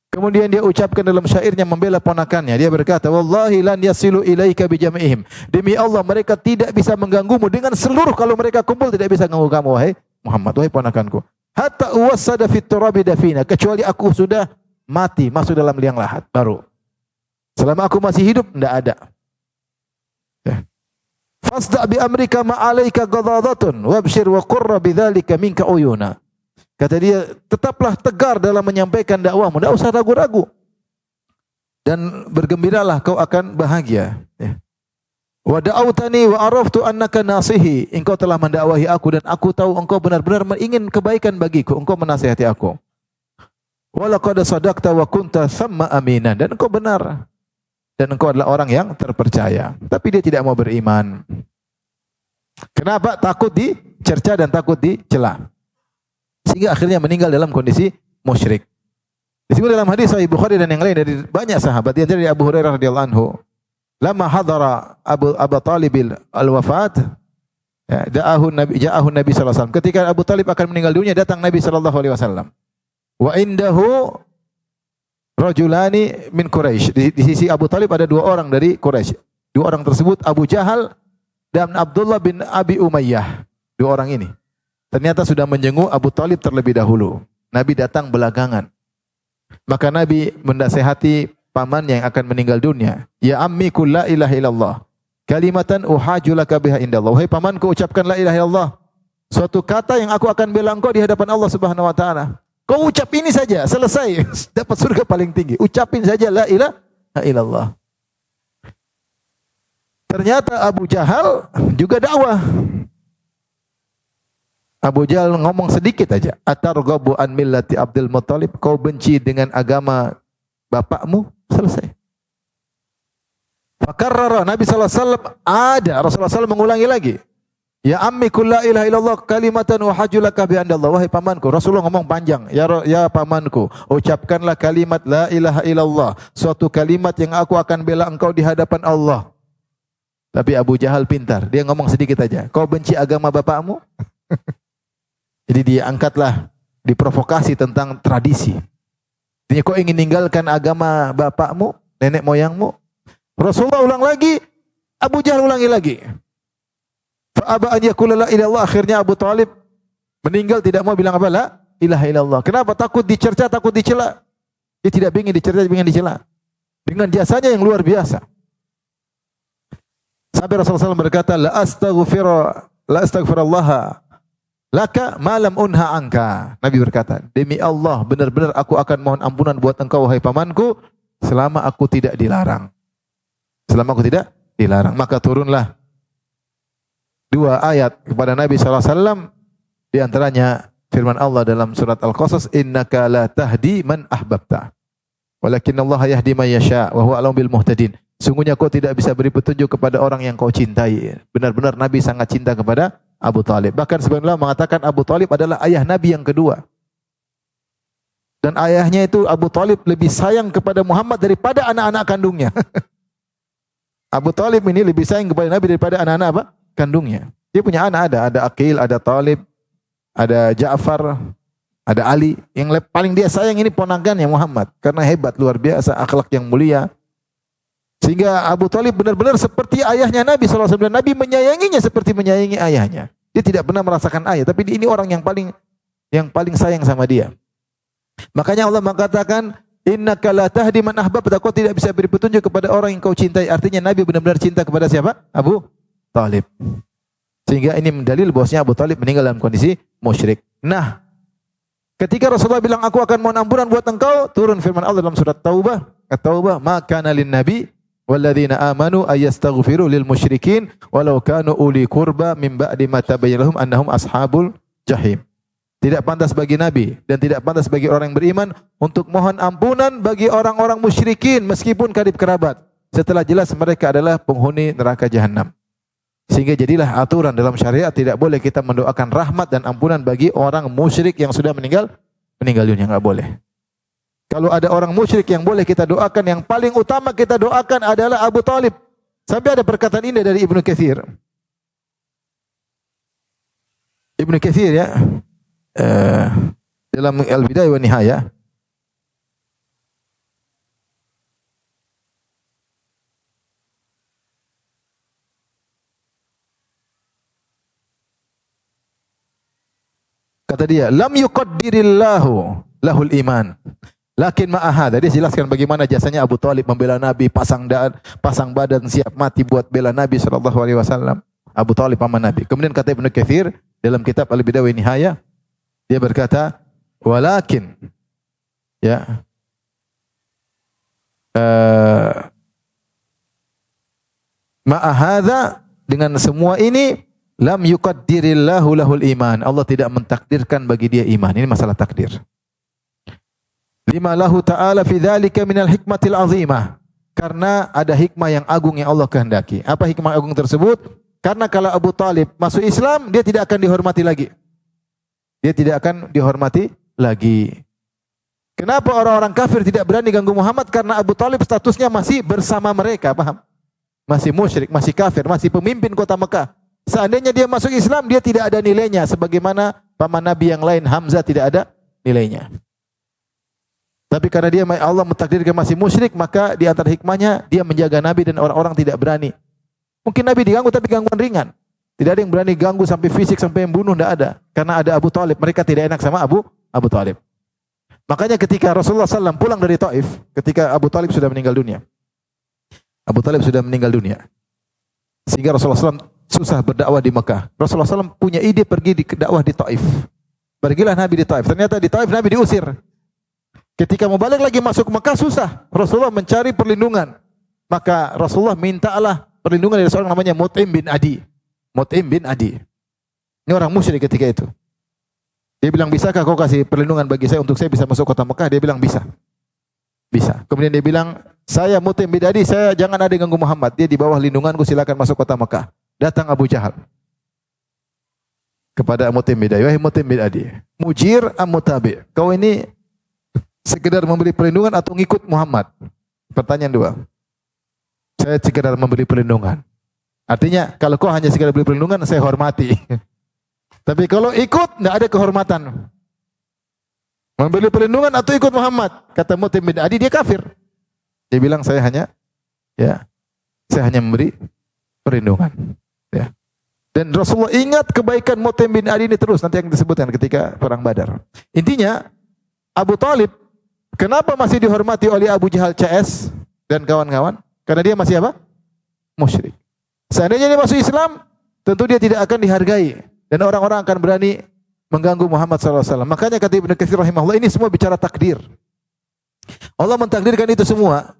[SPEAKER 1] Kemudian dia ucapkan dalam syairnya membela ponakannya. Dia berkata, "Wallahi lan yasilu ilaika bijam'ihim." Demi Allah, mereka tidak bisa mengganggumu dengan seluruh, kalau mereka kumpul tidak bisa mengganggu kamu, wahai Muhammad, wahai ponakanku. Hatta uwassada fit turabi dafina, kecuali aku sudah mati, masuk dalam liang lahat baru. Selama aku masih hidup tidak ada. Ya. Fasda' bi amrika ma 'alaika ghadadatun wabshir wa qurra bidzalika minka uyuna. Kata dia, tetaplah tegar dalam menyampaikan dakwahmu, tidak usah ragu-ragu. Dan bergembiralah, kau akan bahagia. Ya. Wa da'awtani wa araftu annaka nasihi. Engkau telah mendakwahi aku dan aku tahu engkau benar-benar ingin kebaikan bagiku. Engkau menasihati aku. Wa laqad sadaqta wa kunta thamma aminan. Dan engkau benar. Dan engkau adalah orang yang terpercaya. Tapi dia tidak mau beriman. Kenapa? Takut dicerca dan takut dicela. Sehingga akhirnya meninggal dalam kondisi musyrik. Disebut dalam hadis Sahih Bukhari dan yang lain dari banyak sahabat. Di antara dari Abu Hurairah radhiyallahu anhu. Lama hadara Abu Talib al-wafat, ja'ahu Nabi sallallahu alaihi wasallam. Ketika Abu Talib akan meninggal dunia, datang Nabi sallallahu alaihi wasallam. Wa indahu rajulani min Quraisy. Di sisi Abu Talib ada dua orang dari Quraisy. Dua orang tersebut Abu Jahal dan Abdullah bin Abi Umayyah. Dua orang ini ternyata sudah menjenguk Abu Talib terlebih dahulu. Nabi datang belakangan. Maka Nabi mendasihati paman yang akan meninggal dunia. Ya ammi qul la ilaha illallah. Kalimatan uhaju laka biha indallah. Wahai pamanku, ucapkan la ilaha illallah. Suatu kata yang aku akan bela engkau di hadapan Allah Subhanahu wa taala. Kau ucap ini saja, selesai, dapat surga paling tinggi. Ucapin saja la ilaha illallah. Ternyata Abu Jahal juga dakwah. Abu Jahal ngomong sedikit aja. Atarghabu an millati Abdul Muttalib. Kau benci dengan agama bapakmu? Selesai. Fakarrara Nabi sallallahu alaihi wasallam Rasulullah SAW mengulangi lagi. Ya ammi qul la ilaha illallah kalimatan wa hajulaka bi andallah. Wahai pamanku, Rasulullah ngomong panjang. Ya pamanku, ucapkanlah kalimat la ilaha illallah, suatu kalimat yang aku akan bela engkau di hadapan Allah. Tapi Abu Jahal pintar, dia ngomong sedikit aja. Kau benci agama bapakmu? Jadi dia angkatlah, diprovokasi tentang tradisi. Jadi kau ingin meninggalkan agama bapakmu, nenek moyangmu? Rasulullah ulang lagi, Abu Jahal ulangi lagi. Fa'aba an yaqula la ilaha illallah. Akhirnya Abu Talib meninggal tidak mau bilang apa? La ilaha illallah. Kenapa? Takut dicerca, takut dicela. Dia tidak ingin dicerca, ingin dicela. Dengan jasanya yang luar biasa. Sampai Rasulullah SAW berkata, la astaghfirullah laka malam unha angka. Nabi berkata, demi Allah, benar-benar aku akan mohon ampunan buat engkau wahai pamanku selama aku tidak dilarang. Selama aku tidak dilarang. Maka turunlah dua ayat kepada Nabi SAW. Di antaranya firman Allah dalam surat Al-Qasas, innaka la tahdi man ahbabta walakin Allah yahdi man yasha wa huwa a'lamu bil muhtadin. Sungguhnya kau tidak bisa beri petunjuk kepada orang yang kau cintai. Benar-benar Nabi sangat cinta kepada Abu Talib. Bahkan sebenarnya mengatakan Abu Talib adalah ayah Nabi yang kedua. Dan ayahnya itu Abu Talib lebih sayang kepada Muhammad daripada anak-anak kandungnya. Abu Talib ini lebih sayang kepada Nabi daripada anak-anak apa? Kandungnya. Dia punya anak, ada Aqil, ada Talib, ada Ja'far, ada Ali. Yang paling dia sayang ini ponakannya Muhammad. Karena hebat, luar biasa, akhlak yang mulia. Sehingga Abu Talib benar-benar seperti ayahnya Nabi SAW. Dan Nabi menyayanginya seperti menyayangi ayahnya. Dia tidak pernah merasakan ayah. Tapi ini orang yang paling sayang sama dia. Makanya Allah mengatakan, innaka la tahdi man ahbabta. Kau tidak bisa beri petunjuk kepada orang yang kau cintai. Artinya Nabi benar-benar cinta kepada siapa? Abu Talib. Sehingga ini mendalil bahwasanya Abu Talib meninggal dalam kondisi musyrik. Nah, ketika Rasulullah bilang aku akan mohon ampunan buat engkau, turun firman Allah dalam surat Taubah, At-Taubah, maka nalin nabi walladzina amanu ayastaghfiru lil musyrikin walau kanu uli qurba min ba'di ma tabayyana lahum annahum ashabul jahim. Tidak pantas bagi Nabi dan tidak pantas bagi orang yang beriman untuk mohon ampunan bagi orang-orang musyrikin meskipun karib kerabat setelah jelas mereka adalah penghuni neraka jahanam. Sehingga jadilah aturan dalam syariat tidak boleh kita mendoakan rahmat dan ampunan bagi orang musyrik yang sudah meninggal meninggal dunia, enggak boleh. Kalau ada orang musyrik yang boleh kita doakan, yang paling utama kita doakan adalah Abu Talib. Sampai ada perkataan indah dari Ibnu Katsir. Ibnu Katsir ya, dalam Al-Bidayah wa Nihayah, kata dia, lam yuqaddirillahu lahul iman. Lakin ma'ahada, dia jelaskan bagaimana jasanya Abu Talib membela Nabi, pasang badan siap mati buat bela Nabi sallallahu alaihi wasallam. Abu Talib paman Nabi. Kemudian kata Ibnu Katsir dalam kitab Al-Bidayah wa Nihayah, dia berkata, walakin ya ma'ahada, dengan semua ini, lam yuqaddirillahu lahul iman. Allah tidak mentakdirkan bagi dia iman. Ini masalah takdir. Lima lahu ta'ala fi dzalika minal hikmatil azimah. Karena ada hikmah yang agung yang Allah kehendaki. Apa hikmah agung tersebut? Karena kalau Abu Talib masuk Islam, dia tidak akan dihormati lagi. Dia tidak akan dihormati lagi. Kenapa orang-orang kafir tidak berani ganggu Muhammad? Karena Abu Talib statusnya masih bersama mereka, paham? Masih musyrik, masih kafir, masih pemimpin kota Mekah. Seandainya dia masuk Islam, dia tidak ada nilainya. Sebagaimana paman Nabi yang lain, Hamzah, tidak ada nilainya. Tapi karena dia Allah mentakdirkan masih musyrik, maka di antara hikmahnya dia menjaga Nabi dan orang-orang tidak berani. Mungkin Nabi diganggu tapi gangguan ringan. Tidak ada yang berani ganggu sampai fisik, sampai membunuh, tidak ada. Karena ada Abu Talib, mereka tidak enak sama Abu Talib. Makanya ketika Rasulullah SAW pulang dari Taif, ketika Abu Talib sudah meninggal dunia. Abu Talib sudah meninggal dunia. Sehingga Rasulullah SAW susah berdakwah di Mekah. Rasulullah SAW punya ide pergi dakwah di Taif. Pergilah Nabi di Taif. Ternyata di Taif Nabi diusir. Ketika mau balik lagi masuk Mekah susah. Rasulullah mencari perlindungan. Maka Rasulullah mintalah perlindungan dari seorang namanya Mut'im bin Adi. Mut'im bin Adi. Ini orang musyrik ketika itu. Dia bilang, bisakah kau kasih perlindungan bagi saya untuk saya bisa masuk kota Mekah? Dia bilang, bisa. Bisa. Kemudian dia bilang, saya Mut'im bin Adi, saya jangan ada yang ganggu Muhammad. Dia di bawah lindunganku, silakan masuk kota Mekah. Datang Abu Jahal kepada Mut'im bin Adi. Wahai Mut'im bin Adi, mujir am mutabi? Kau ini sekedar memberi perlindungan atau ngikut Muhammad? Pertanyaan dua. Saya sekedar memberi perlindungan. Artinya kalau kau hanya sekedar beri perlindungan, saya hormati. Tapi kalau ikut, tidak ada kehormatan. Memberi perlindungan atau ikut Muhammad? Kata Mut'im bin Adi, dia kafir. Dia bilang, saya hanya memberi perlindungan. Ya. Dan Rasulullah ingat kebaikan Mut'im bin Adi ini terus, nanti yang disebutkan ketika perang Badar. Intinya, Abu Talib kenapa masih dihormati oleh Abu Jahal CS dan kawan-kawan? Karena dia masih apa? Musyrik. Seandainya dia masuk Islam, tentu dia tidak akan dihargai dan orang-orang akan berani mengganggu Muhammad SAW. Makanya kata Ibnu Katsir rahimahullah, ini semua bicara takdir. Allah mentakdirkan itu semua.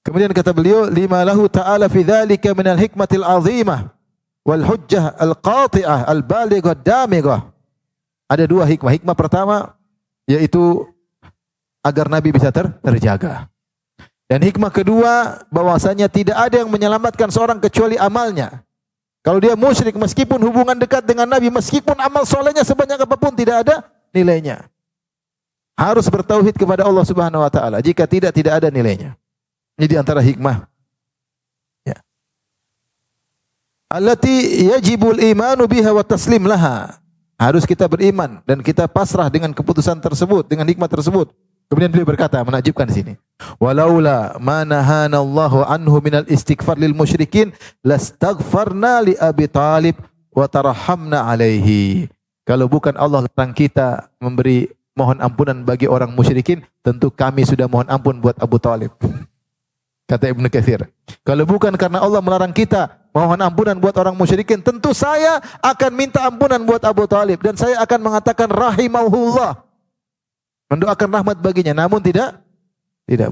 [SPEAKER 1] Kemudian kata beliau, lima lahu ta'ala fi dzalika minal hikmatil azimah wal hujjah al qati'ah al balighah damighah. Ada dua hikmah. Hikmah pertama yaitu agar Nabi bisa terjaga. Dan hikmah kedua, bahwasanya tidak ada yang menyelamatkan seorang kecuali amalnya. Kalau dia musyrik, meskipun hubungan dekat dengan Nabi, meskipun amal solehnya sebanyak apapun, tidak ada nilainya. Harus bertauhid kepada Allah Subhanahu wa taala. Jika tidak ada nilainya. Ini di antara hikmah. Ya. Allati yajibul imanu biha wa taslim laha. Harus kita beriman dan kita pasrah dengan keputusan tersebut, dengan hikmah tersebut. Kemudian beliau berkata, menakjubkan di sini. Walaula ma nahana Allahu anhu minal istighfar lil musyrikin lastaghfarna li Abi Talib wa tarahamna alaihi. Kalau bukan Allah larang kita memberi mohon ampunan bagi orang musyrikin, tentu kami sudah mohon ampun buat Abu Talib. Kata Ibnu Katsir. Kalau bukan karena Allah melarang kita mohon ampunan buat orang musyrikin, tentu saya akan minta ampunan buat Abu Talib dan saya akan mengatakan rahimahullah. Mendoakan rahmat baginya, namun tidak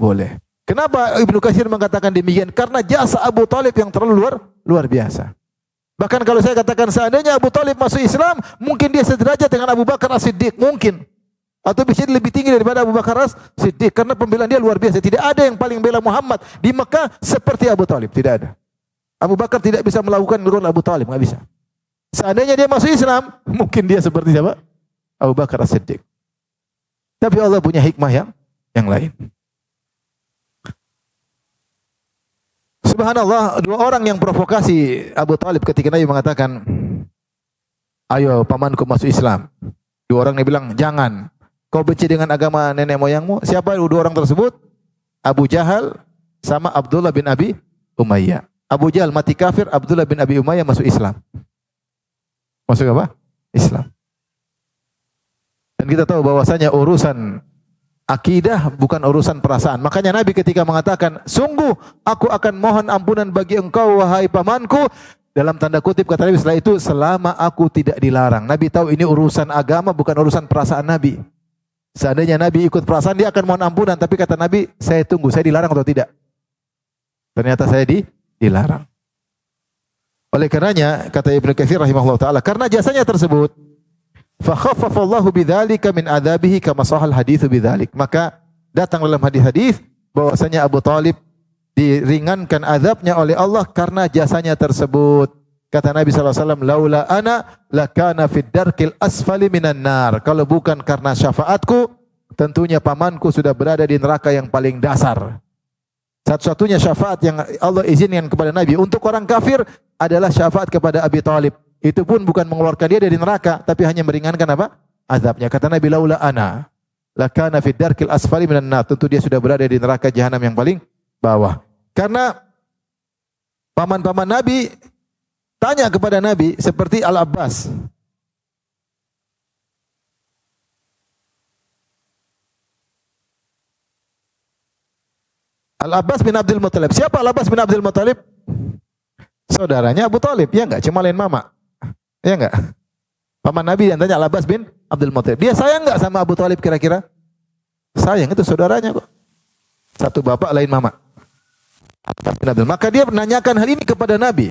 [SPEAKER 1] boleh. Kenapa Ibnu Katsir mengatakan demikian? Karena jasa Abu Talib yang terlalu luar biasa. Bahkan kalau saya katakan seandainya Abu Talib masuk Islam, mungkin dia sederajat dengan Abu Bakar As-Siddiq, mungkin. Atau bisa lebih tinggi daripada Abu Bakar As-Siddiq, karena pembelaan dia luar biasa. Tidak ada yang paling bela Muhammad di Mekah seperti Abu Talib, tidak ada. Abu Bakar tidak bisa melakukan dengan Abu Talib, enggak bisa. Seandainya dia masuk Islam, mungkin dia seperti siapa? Abu Bakar As-Siddiq. Tapi Allah punya hikmah yang lain. Subhanallah, dua orang yang provokasi Abu Talib ketika Nabi mengatakan, ayo pamanku masuk Islam. Dua orang ini bilang, jangan. Kau benci dengan agama nenek moyangmu. Siapa dua orang tersebut? Abu Jahal sama Abdullah bin Abi Umayyah. Abu Jahal mati kafir, Abdullah bin Abi Umayyah masuk Islam. Masuk apa? Islam. Dan kita tahu bahwasanya urusan akidah bukan urusan perasaan. Makanya Nabi ketika mengatakan, sungguh aku akan mohon ampunan bagi engkau wahai pamanku. Dalam tanda kutip kata Nabi setelah itu, selama aku tidak dilarang. Nabi tahu ini urusan agama bukan urusan perasaan Nabi. Seandainya Nabi ikut perasaan dia akan mohon ampunan. Tapi kata Nabi, saya tunggu, saya dilarang atau tidak. Ternyata saya dilarang. Oleh karenanya kata Ibnu Katsir rahimahullah ta'ala, karena jasanya tersebut, fakhaffafallahu bidzalika min adzabihi kama sahal haditsu bidzalik. Maka datang dalam hadis-hadis bahwasanya Abu Talib diringankan azabnya oleh Allah karena jasanya tersebut. Kata Nabi SAW, laula ana lakana fid darkil asfali minan nar. Kalau bukan karena syafaatku, tentunya pamanku sudah berada di neraka yang paling dasar. Satu-satunya syafaat yang Allah izinkan kepada Nabi untuk orang kafir adalah syafaat kepada Abi Talib. Itu pun bukan mengeluarkan dia dari neraka, tapi hanya meringankan apa? Azabnya. Kata Nabi, laula ana lakana fid darkil asfali minan nar. Tentu dia sudah berada di neraka jahanam yang paling bawah. Karena paman-paman Nabi tanya kepada Nabi seperti Al-Abbas. Al-Abbas bin Abdul Muttalib. Siapa Al-Abbas bin Abdul Muttalib? Saudaranya Abu Talib. Ya enggak? Cuma lain mama. Ya enggak? Paman Nabi yang tanya Al-Abbas bin Abdul Muttalib. Dia sayang enggak sama Abu Talib kira-kira? Sayang, itu saudaranya kok. Satu bapak lain mama. Maka dia menanyakan hal ini kepada Nabi.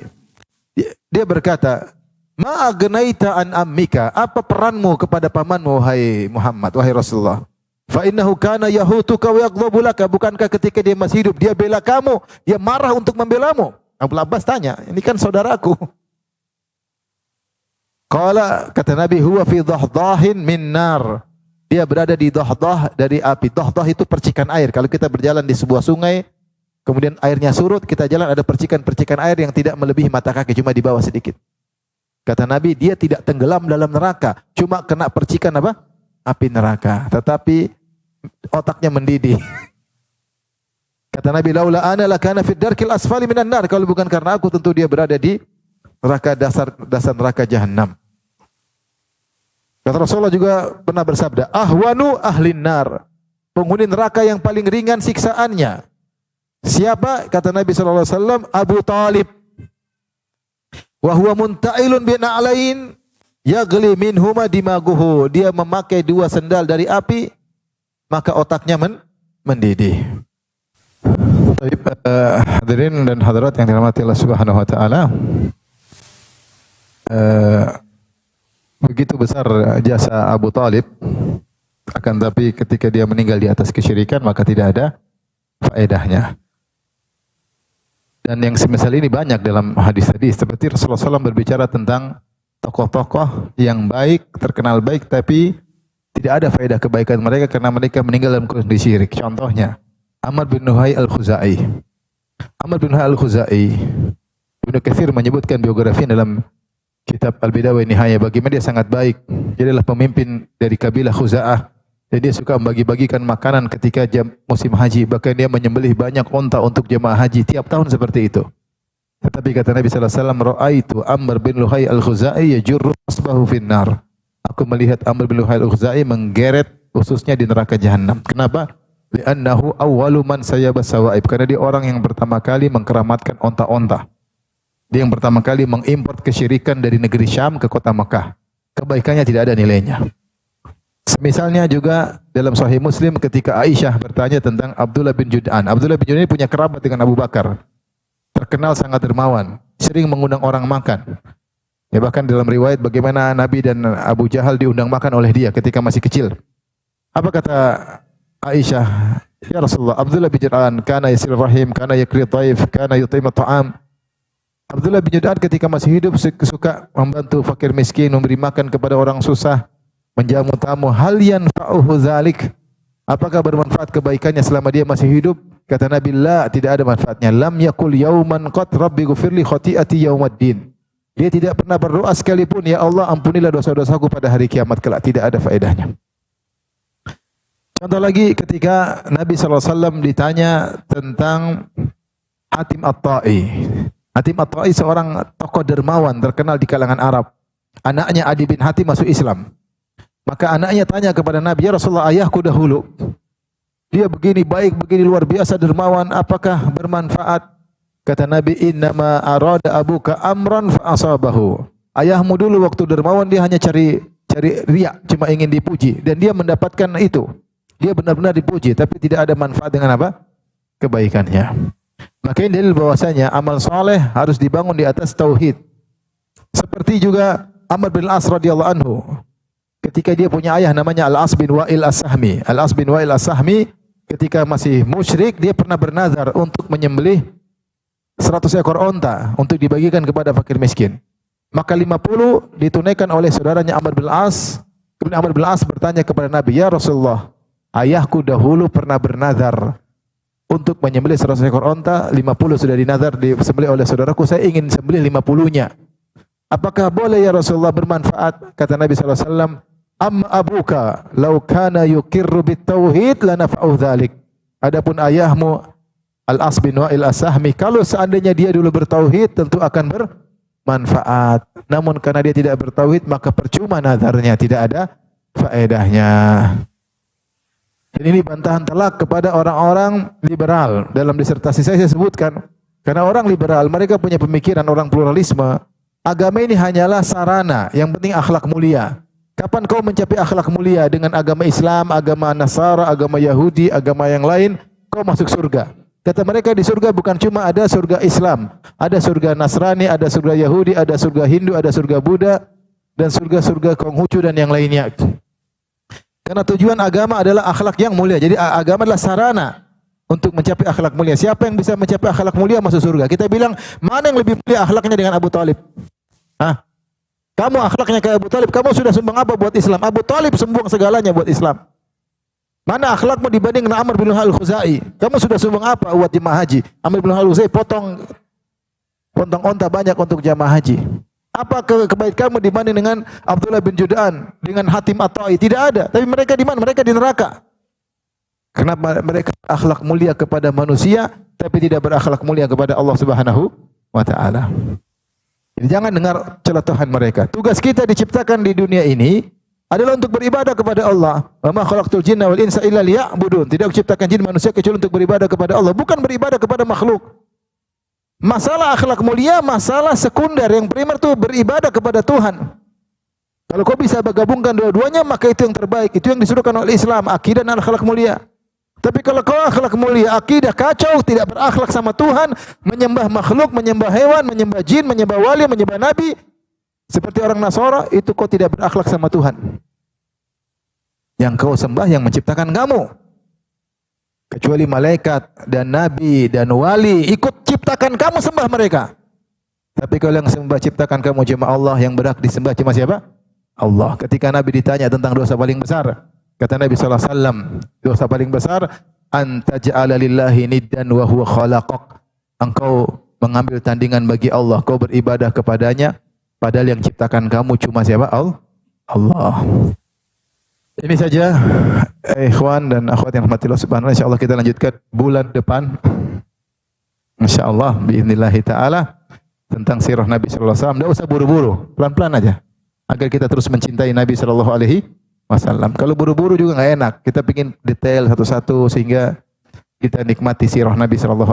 [SPEAKER 1] Dia berkata, ma agnaita an ammika, apa peranmu kepada pamanmu wahai Muhammad, wahai Rasulullah? Fa innahu kana yahutuka wa yaghdhabu laka, bukankah ketika dia masih hidup dia bela kamu, dia marah untuk membelamu? Abu Abbas tanya, ini kan saudaraku. Qala, kata Nabi, huwa fi dhahdahin min nar. Dia berada di dhahdah dari api. Dhahdah itu percikan air. Kalau kita berjalan di sebuah sungai, kemudian airnya surut, kita jalan ada percikan-percikan air yang tidak melebihi mata kaki, cuma di bawah sedikit. Kata Nabi, dia tidak tenggelam dalam neraka, cuma kena percikan apa? Api neraka. Tetapi otaknya mendidih. Kata Nabi, laula ana lakana fid darkil asfali minan nar. Kalau bukan karena aku, tentu dia berada di neraka dasar neraka jahanam. Kata Rasulullah juga pernah bersabda, ahwanu ahlin nar. Penghuni neraka yang paling ringan siksaannya. Siapa? Kata Nabi SAW, Abu Talib. Wa huwa munta'ilun bin a'lain yaghli minhuma dimaguhu. Dia memakai dua sendal dari api, maka otaknya mendidih. Baik, hadirin dan hadirat yang dirahmati Allah Subhanahu wa taala. Begitu besar jasa Abu Talib, akan tapi ketika dia meninggal di atas kesyirikan maka tidak ada faedahnya. Dan yang semisal ini banyak dalam hadis-hadis. Seperti Rasulullah SAW berbicara tentang tokoh-tokoh yang baik, terkenal baik, tapi tidak ada faedah kebaikan mereka karena mereka meninggal dalam kondisi syirik. Contohnya, Amr bin Nuhai al-Khuzai. Amr bin Nuhai al-Khuzai, Ibnu Katsir menyebutkan biografi dalam kitab Al-Bidayah wa Nihayah. Bagaimana dia sangat baik. Dia adalah pemimpin dari kabilah Khuza'ah. Dan dia suka membagi-bagikan makanan ketika musim haji. Bahkan dia menyembelih banyak unta untuk jemaah haji tiap tahun seperti itu. Tetapi kata Nabi SAW, Ra'aitu Amr bin Luhai al-Khuzai yajurru asbahu finnar. Aku melihat Amr bin Luhai al-Khuzai menggeret khususnya di neraka jahanam. Kenapa? Li'annahu awwalu man sayaba sawaib. Karena dia orang yang pertama kali mengkeramatkan onta-onta. Dia yang pertama kali mengimport kesyirikan dari negeri Syam ke kota Mekah. Kebaikannya tidak ada nilainya. Misalnya juga dalam Sahih Muslim ketika Aisyah bertanya tentang Abdullah bin Jud'an. Abdullah bin Jud'an ini punya kerabat dengan Abu Bakar. Terkenal sangat dermawan, sering mengundang orang makan. Ya, bahkan dalam riwayat bagaimana Nabi dan Abu Jahal diundang makan oleh dia ketika masih kecil. Apa kata Aisyah? Ya Rasulullah, Abdullah bin Jud'an kana yasil rahim, kana yakri dhaif, kana yut'im ta'am. Abdullah bin Jud'an ketika masih hidup suka membantu fakir miskin, memberi makan kepada orang susah. menjamu tamu, hal yanfa'uhu dzalik? Apakah bermanfaat kebaikannya selama dia masih hidup? Kata Nabi, la, tidak ada manfaatnya. Lam yakul yauman qad rabbi ghfirli khati'ati yaumaddin. Dia tidak pernah berdoa sekalipun, ya Allah ampunilah dosa-dosaku pada hari kiamat kelak. Tidak ada faedahnya. Contoh lagi ketika Nabi SAW ditanya tentang Hatim At-Ta'i. Hatim At-Ta'i seorang tokoh dermawan terkenal di kalangan Arab. Anaknya Adi bin Hatim masuk Islam. Maka anaknya tanya kepada Nabi, ya Rasulullah, ayahku dahulu, dia begini baik, begini luar biasa dermawan, apakah bermanfaat? Kata Nabi, innama arada abuka amran fa asabahu. Ayahmu dulu waktu dermawan dia hanya cari riak, cuma ingin dipuji, dan dia mendapatkan itu. Dia benar-benar dipuji, tapi tidak ada manfaat dengan apa? Kebaikannya. Maka ini dalil bahwasanya amal soleh harus dibangun di atas tauhid. Seperti juga Amr bin Al-As radhiyallahu anhu. Ketika dia punya ayah namanya Al-As bin Wa'il As-Sahmi. Al-As bin Wa'il As-Sahmi ketika masih musyrik, dia pernah bernazar untuk menyembelih 100 ekor onta untuk dibagikan kepada fakir miskin. Maka 50 ditunaikan oleh saudaranya Amr bin Al-As. Kemudian Amr bin Al-As bertanya kepada Nabi, ya Rasulullah, ayahku dahulu pernah bernazar untuk menyembelih 100 ekor onta, 50 sudah dinazar disembelih oleh saudaraku, saya ingin sembelih 50-nya. Apakah boleh ya Rasulullah, bermanfaat? Kata Nabi SAW, abuka law kana yukirru bitauhid lanafa'u dzalik. Adapun ayahmu Al-As bin Wa'il As-Sahmi, kalau seandainya dia dulu bertauhid tentu akan bermanfaat. Namun karena dia tidak bertauhid maka percuma nazarnya, tidak ada faedahnya. Dan ini bantahan telak kepada orang-orang liberal. Dalam disertasi saya sebutkan, karena orang liberal mereka punya pemikiran orang pluralisme. Agama ini hanyalah sarana, yang penting akhlak mulia. Kapan kau mencapai akhlak mulia dengan agama Islam, agama Nasara, agama Yahudi, agama yang lain, kau masuk surga. Kata mereka di surga bukan cuma ada surga Islam, ada surga Nasrani, ada surga Yahudi, ada surga Hindu, ada surga Buddha, dan surga-surga Konghucu dan yang lainnya. Karena tujuan agama adalah akhlak yang mulia. Jadi agama adalah sarana untuk mencapai akhlak mulia. Siapa yang bisa mencapai akhlak mulia masuk surga. Kita bilang, mana yang lebih mulia akhlaknya dengan Abu Talib? Hah? Kamu akhlaknya kayak Abu Talib, kamu sudah sumbang apa buat Islam? Abu Talib sumbang segalanya buat Islam. Mana akhlakmu dibanding dengan Amr bin Al-Khuzai? Kamu sudah sumbang apa buat jemaah haji? Amr bin Al-Khuzai potong onta banyak untuk jemaah haji. Apa kebaikan kamu dibanding dengan Abdullah bin Jud'an, dengan Hatim At-Ta'i? Tidak ada. Tapi mereka di mana? Mereka di neraka. Kenapa? Mereka akhlak mulia kepada manusia, tapi tidak berakhlak mulia kepada Allah Subhanahu wa Ta'ala. Jadi jangan dengar celotehan mereka. Tugas kita diciptakan di dunia ini adalah untuk beribadah kepada Allah. Wa ma khalaqtul jinna wal insa illa liya'budun. Tidak diciptakan jin manusia kecuali untuk beribadah kepada Allah, bukan beribadah kepada makhluk. Masalah akhlak mulia masalah sekunder, yang primer itu beribadah kepada Tuhan. Kalau kau bisa menggabungkan dua-duanya maka itu yang terbaik. Itu yang disuruhkan oleh Islam, akidah dan akhlak mulia. Tapi kalau kau akhlak mulia, akidah kacau, tidak berakhlak sama Tuhan, menyembah makhluk, menyembah hewan, menyembah jin, menyembah wali, menyembah nabi, seperti orang Nasara, itu kau tidak berakhlak sama Tuhan. Yang kau sembah yang menciptakan kamu. Kecuali malaikat dan nabi dan wali ikut ciptakan kamu, sembah mereka. Tapi kalau yang sembah ciptakan kamu cuma Allah, yang berhak disembah cuma siapa? Allah. Ketika Nabi ditanya tentang dosa paling besar, kata Nabi SAW, dosa paling besar, anta ja'ala lillahi niddan wa huwa khalaqak. Engkau mengambil tandingan bagi Allah, kau beribadah kepadanya, padahal yang ciptakan kamu cuma siapa? Allah. Ini saja, ikhwan dan akhwat yang rahmatillah subhanallah. InsyaAllah kita lanjutkan bulan depan. InsyaAllah, biiznillahi ta'ala, tentang sirah Nabi SAW. Tidak usah buru-buru, pelan-pelan aja. Agar kita terus mencintai Nabi SAW. Kalau buru-buru juga nggak enak. Kita ingin detail satu-satu sehingga kita nikmati sirah Nabi SAW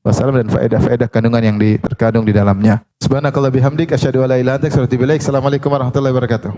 [SPEAKER 1] dan faedah-faedah kandungan yang terkandung di dalamnya. Subhanakallah bihamdik asyhadu an la ilaha illa anta astaghfiruka wa atubu ilaik. Assalamualaikum warahmatullahi wabarakatuh.